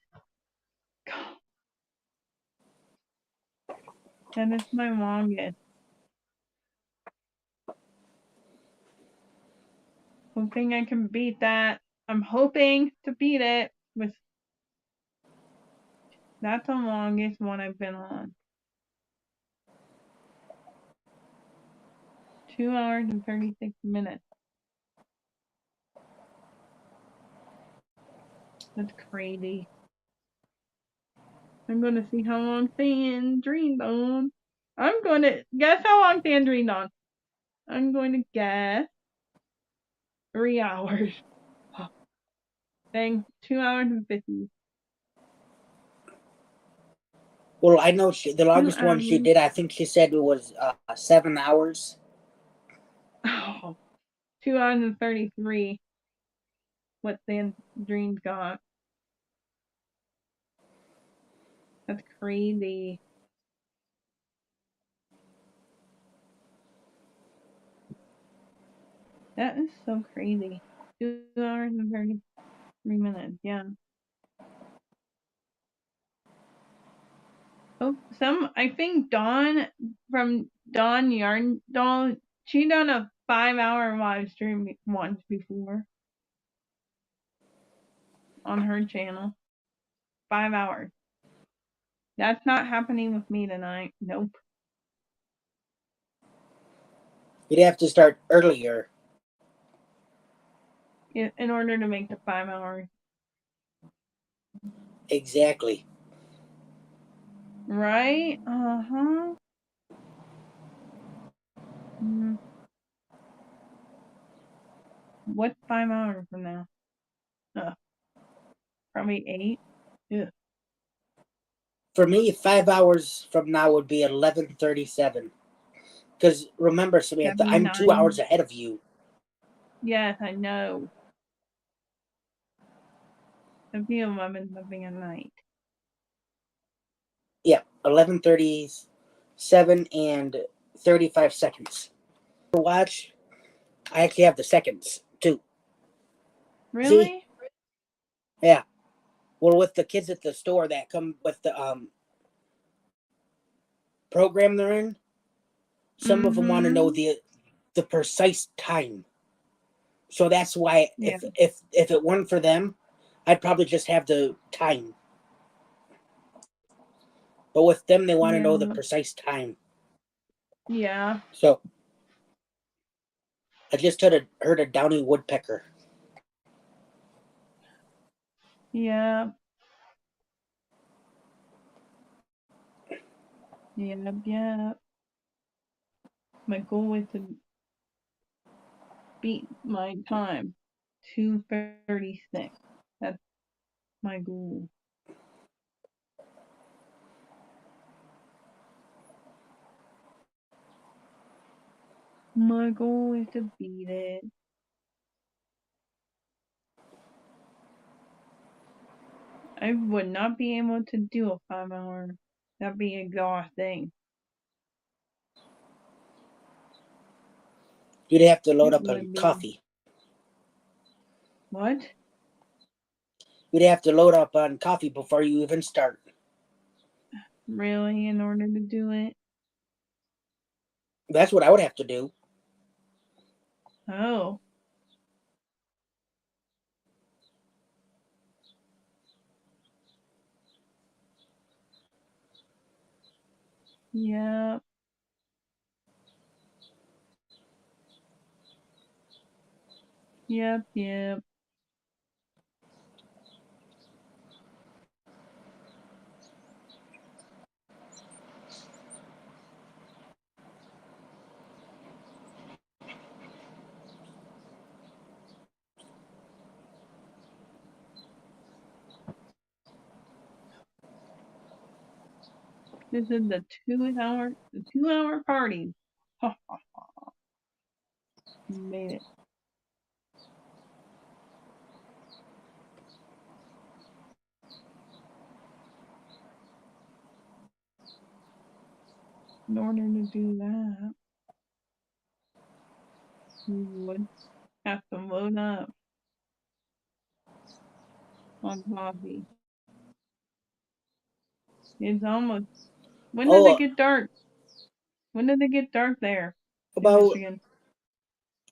That is my longest. Hoping I can beat that. I'm hoping to beat it with. That's the longest one I've been on. 2 hours and 36 minutes. That's crazy. I'm gonna see how long Stan dreamed on. I'm gonna guess how long Stan dreamed on. I'm going to guess 3 hours. Dang, 2 hours and 50. Well, I know the 2 longest one she hours. did. I think she said it was 7 hours. Oh, 2 hours and 33. What Stan dreamed got. That's crazy. That is so crazy. 2 hours and 33 minutes. Yeah. Oh, I think Dawn from Dawn Yarn Doll, she done a 5-hour live stream once before on her channel. 5 hours. That's not happening with me tonight. Nope. You'd have to start earlier. In order to make the 5 hours. Exactly. Right? Uh-huh. Mm. What's 5 hours from now? Probably 8. Yeah. For me, 5 hours from now would be 11:37. Because remember, Samantha, That'd be I'm 2 hours 9. ahead of you. Yes, I know. It'd be 11 something at night. Yeah, 11:37 and 35 seconds. For watch, I actually have the seconds too. Really? See? Yeah. Well, with the kids at the store that come with the program they're in, some of them want to know the precise time. So that's why Yeah. if it weren't for them, I'd probably just have the time. But with them, they want to know the Yeah. precise time. Yeah. So I just heard a downy woodpecker. Yeah. Yep. Yep. My goal is to beat my time. 2:36. That's my goal. My goal is to beat it. I would not be able to do a 5-hour. That'd be exhausting. You'd have to load It up on would be. coffee. What? You'd have to load up on coffee before you even start. Really? In order to do it? That's what I would have to do. Oh. Yep. Yep. Yep. This is the 2-hour party. Ha ha ha. Made it. In order to do that, you would have to load up on coffee. It's almost. When did it Oh, get dark? When did it get dark there in about Michigan?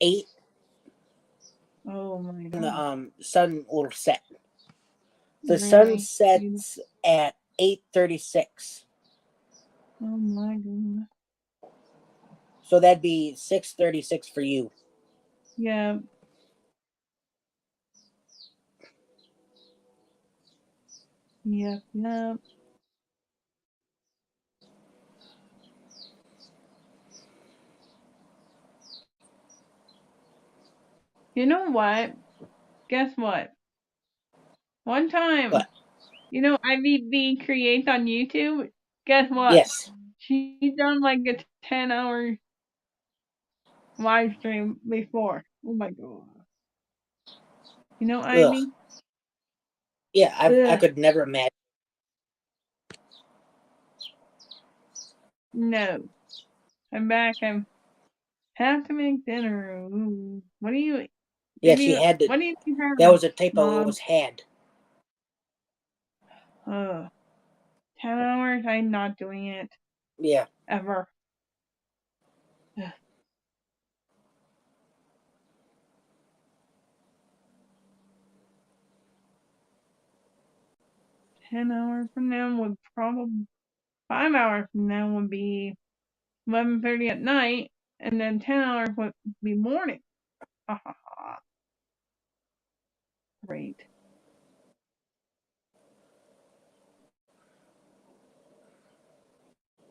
8, Oh my and the god. sun will set. The sun Really? sets at 8:36. Oh my god. So that'd be 6:36 for you. Yeah. Yep. Yep. You know what? Guess what? One time, What? IVB creates on YouTube. Guess what? Yes. She done like a 10-hour live stream before. Oh my god. Ugh. Ivy? Yeah, I Ugh. could never imagine. No. I'm back. I'm Have to make dinner. Ooh. What do you? Yeah, she had to. What do you have? That was a typo. Mom? It was had. Oh, 10 hours. I'm not doing it. Yeah. Ever. 10 hours from now would probably 5 hours from now would be 11:30 at night, and then 10 hours would be morning. Ha ha ha. Great.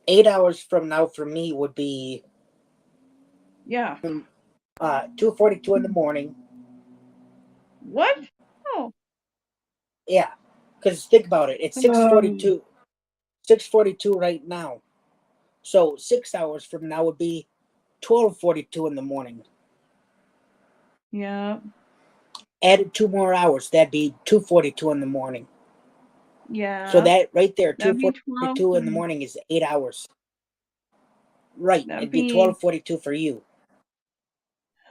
Eight hours from now for me would be Yeah. 2:42 in the morning. What? Oh. Yeah, because think about it. It's 6:42. 6:42 right now. So 6 hours from now would be 12:42 in the morning. Yeah. Added 2 more hours, that'd be 2:42 in the morning. Yeah. So that right there, That'd be 2:42 in the morning is 8 hours. Right, That'd it'd be be 12:42 for you.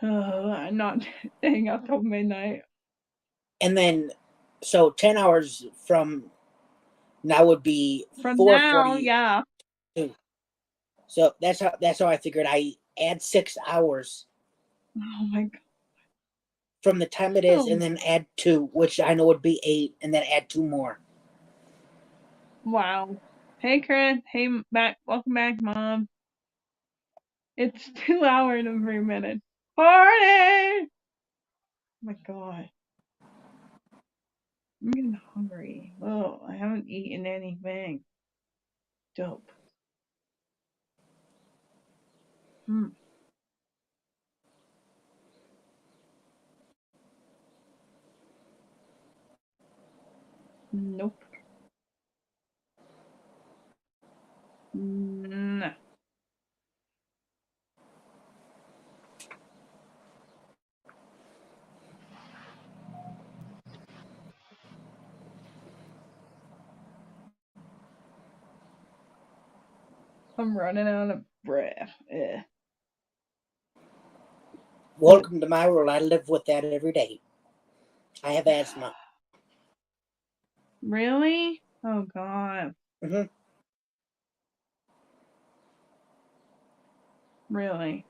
I'm not staying up till midnight. And then, so 10 hours from now would be From now, 4:42. yeah. So that's how I figured. I add 6 hours Oh my god. from the time it is, and then add 2, which I know would be 8, and then add 2 more. Wow. Hey Chris. Hey back. Welcome back, Mom. It's 2 hours and 3 minutes. Party! Oh my god. I'm getting hungry. Oh, I haven't eaten anything. Dope. Hmm. Nope. Nah. I'm running out of breath. Ugh. Welcome to my world. I live with that every day. I have asthma. Really? Oh god. Hmm. Really?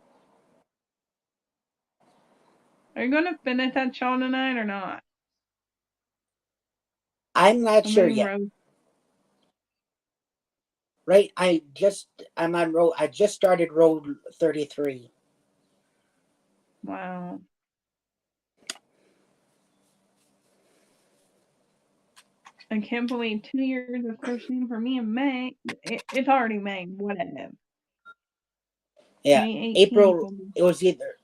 Are you gonna finish that show tonight or not? I'm not How sure many yet. rows? Right? I'm on road. I just started road 33. Wow. I can't believe 2 years of crocheting for me in May. It's already May. Whatever. Yeah, May 18th. April. It was either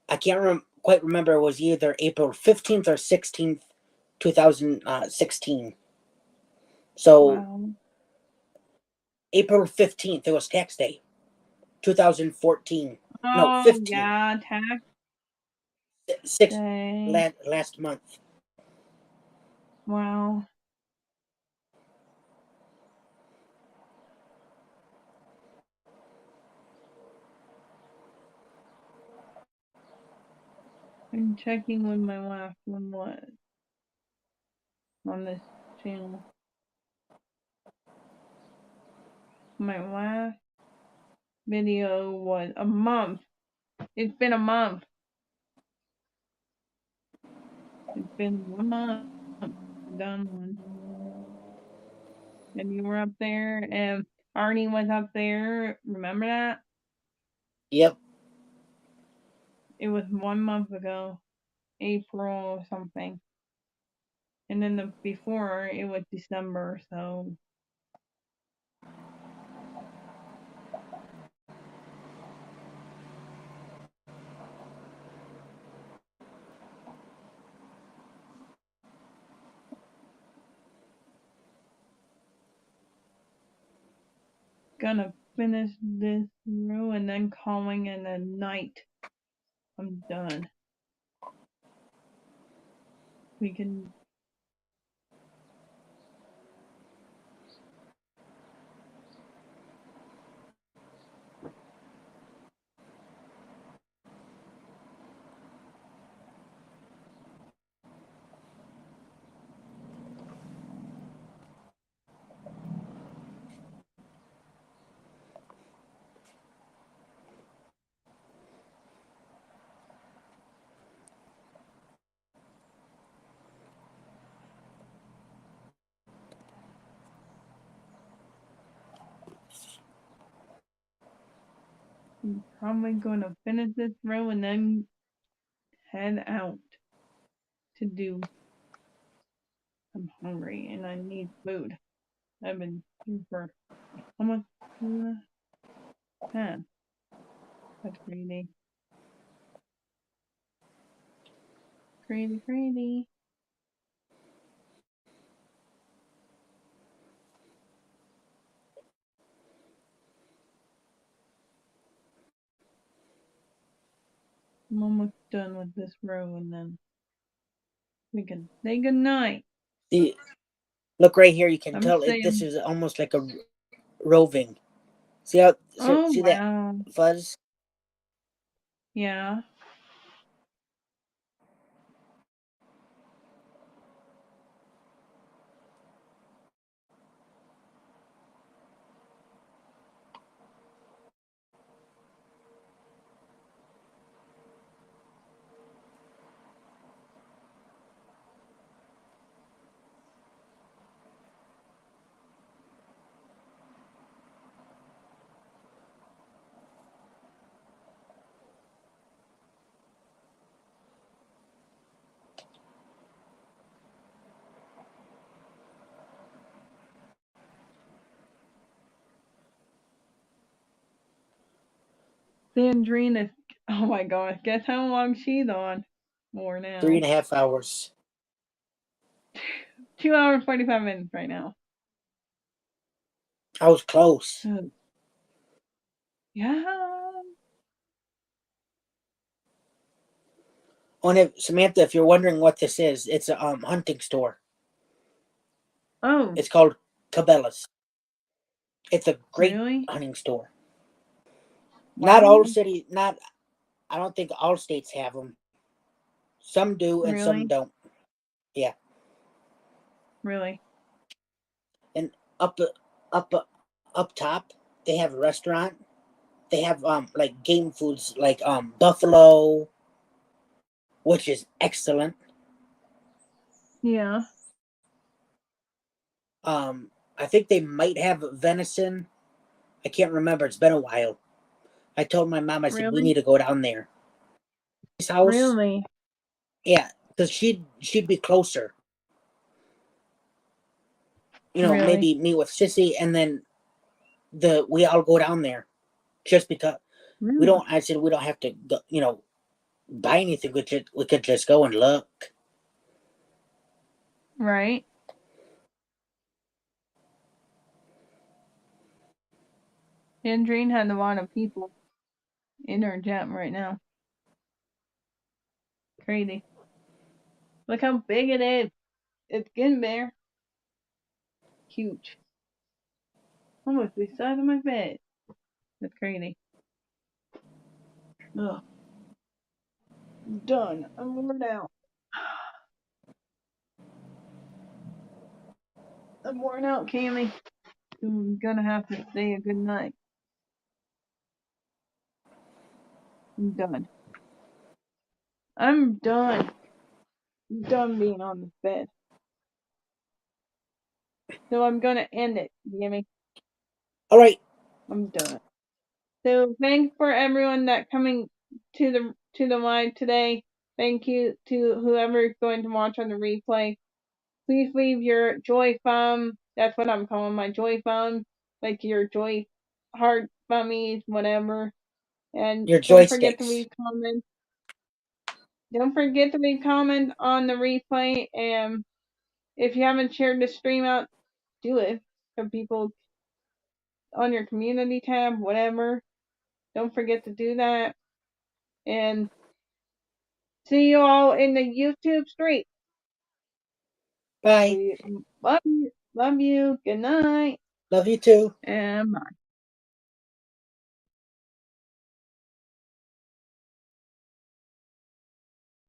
I can't quite remember. It was either April 15th or 16th, 2016. So Wow. April 15th. It was tax day, 2014. No, Oh 15. yeah, tax Six day. last month. Wow. I'm checking when my last one was on this channel. My last video was a month. It's been a month. It's been 1 month. Done one. And you were up there, and Arnie was up there. Remember that? Yep. It was 1 month ago, April something. And then the before it was December, so gonna finish this row and then calling in a night. I'm done. We can I'm probably gonna finish this row and then head out to do. I'm hungry and I need food. I've been here for almost 2.5. That's crazy. Crazy, crazy. I'm almost done with this row and then we can say goodnight. See, look right here. You can I'm tell this is almost like a roving. See how? Oh, See that wow. fuzz? Yeah. Sandrine is, oh my gosh, guess how long she's on? More now. 3.5 hours. 2 hours, 45 minutes right now. I was close. Yeah. Samantha, if you're wondering what this is, it's a hunting store. Oh. It's called Cabela's. It's a great Really? hunting store. Wow. Not all cities, I don't think all states have them. Some do and some Really? don't. Yeah. Really? And up top, they have a restaurant. They have like game foods like buffalo, which is excellent. Yeah. I think they might have venison. I can't remember. It's been a while. I told my mom, I said, we Really? need to go down there. His house. Really? Yeah, because she'd be closer. You know, Really? maybe meet with Sissy and then we all go down there. Just because we don't, I said we don't have to go, buy anything. We could just go and look. Right. Sandrine had a lot of people in her chat right now. Crazy. Look how big it is. It's getting there. Huge. Almost the size of my bed. That's crazy. Ugh. I'm done. I'm worn out. I'm worn out, Cammy. I'm gonna have to say a good night. I'm done. I'm done. I'm done being on this bed. So I'm gonna end it, Cammy. All right. I'm done. So thanks for everyone that coming to the live today. Thank you to whoever is going to watch on the replay. Please leave your joy thumb. That's what I'm calling my joy thumb. Like your joy heart thummies, whatever. And Your don't forget to joysticks. leave comments. Don't forget to leave comments on the replay. And if you haven't shared the stream out, do it for people on your community tab, whatever. Don't forget to do that. And see you all in the YouTube stream. Bye. Love you. Love you. Good night. Love you too. And bye.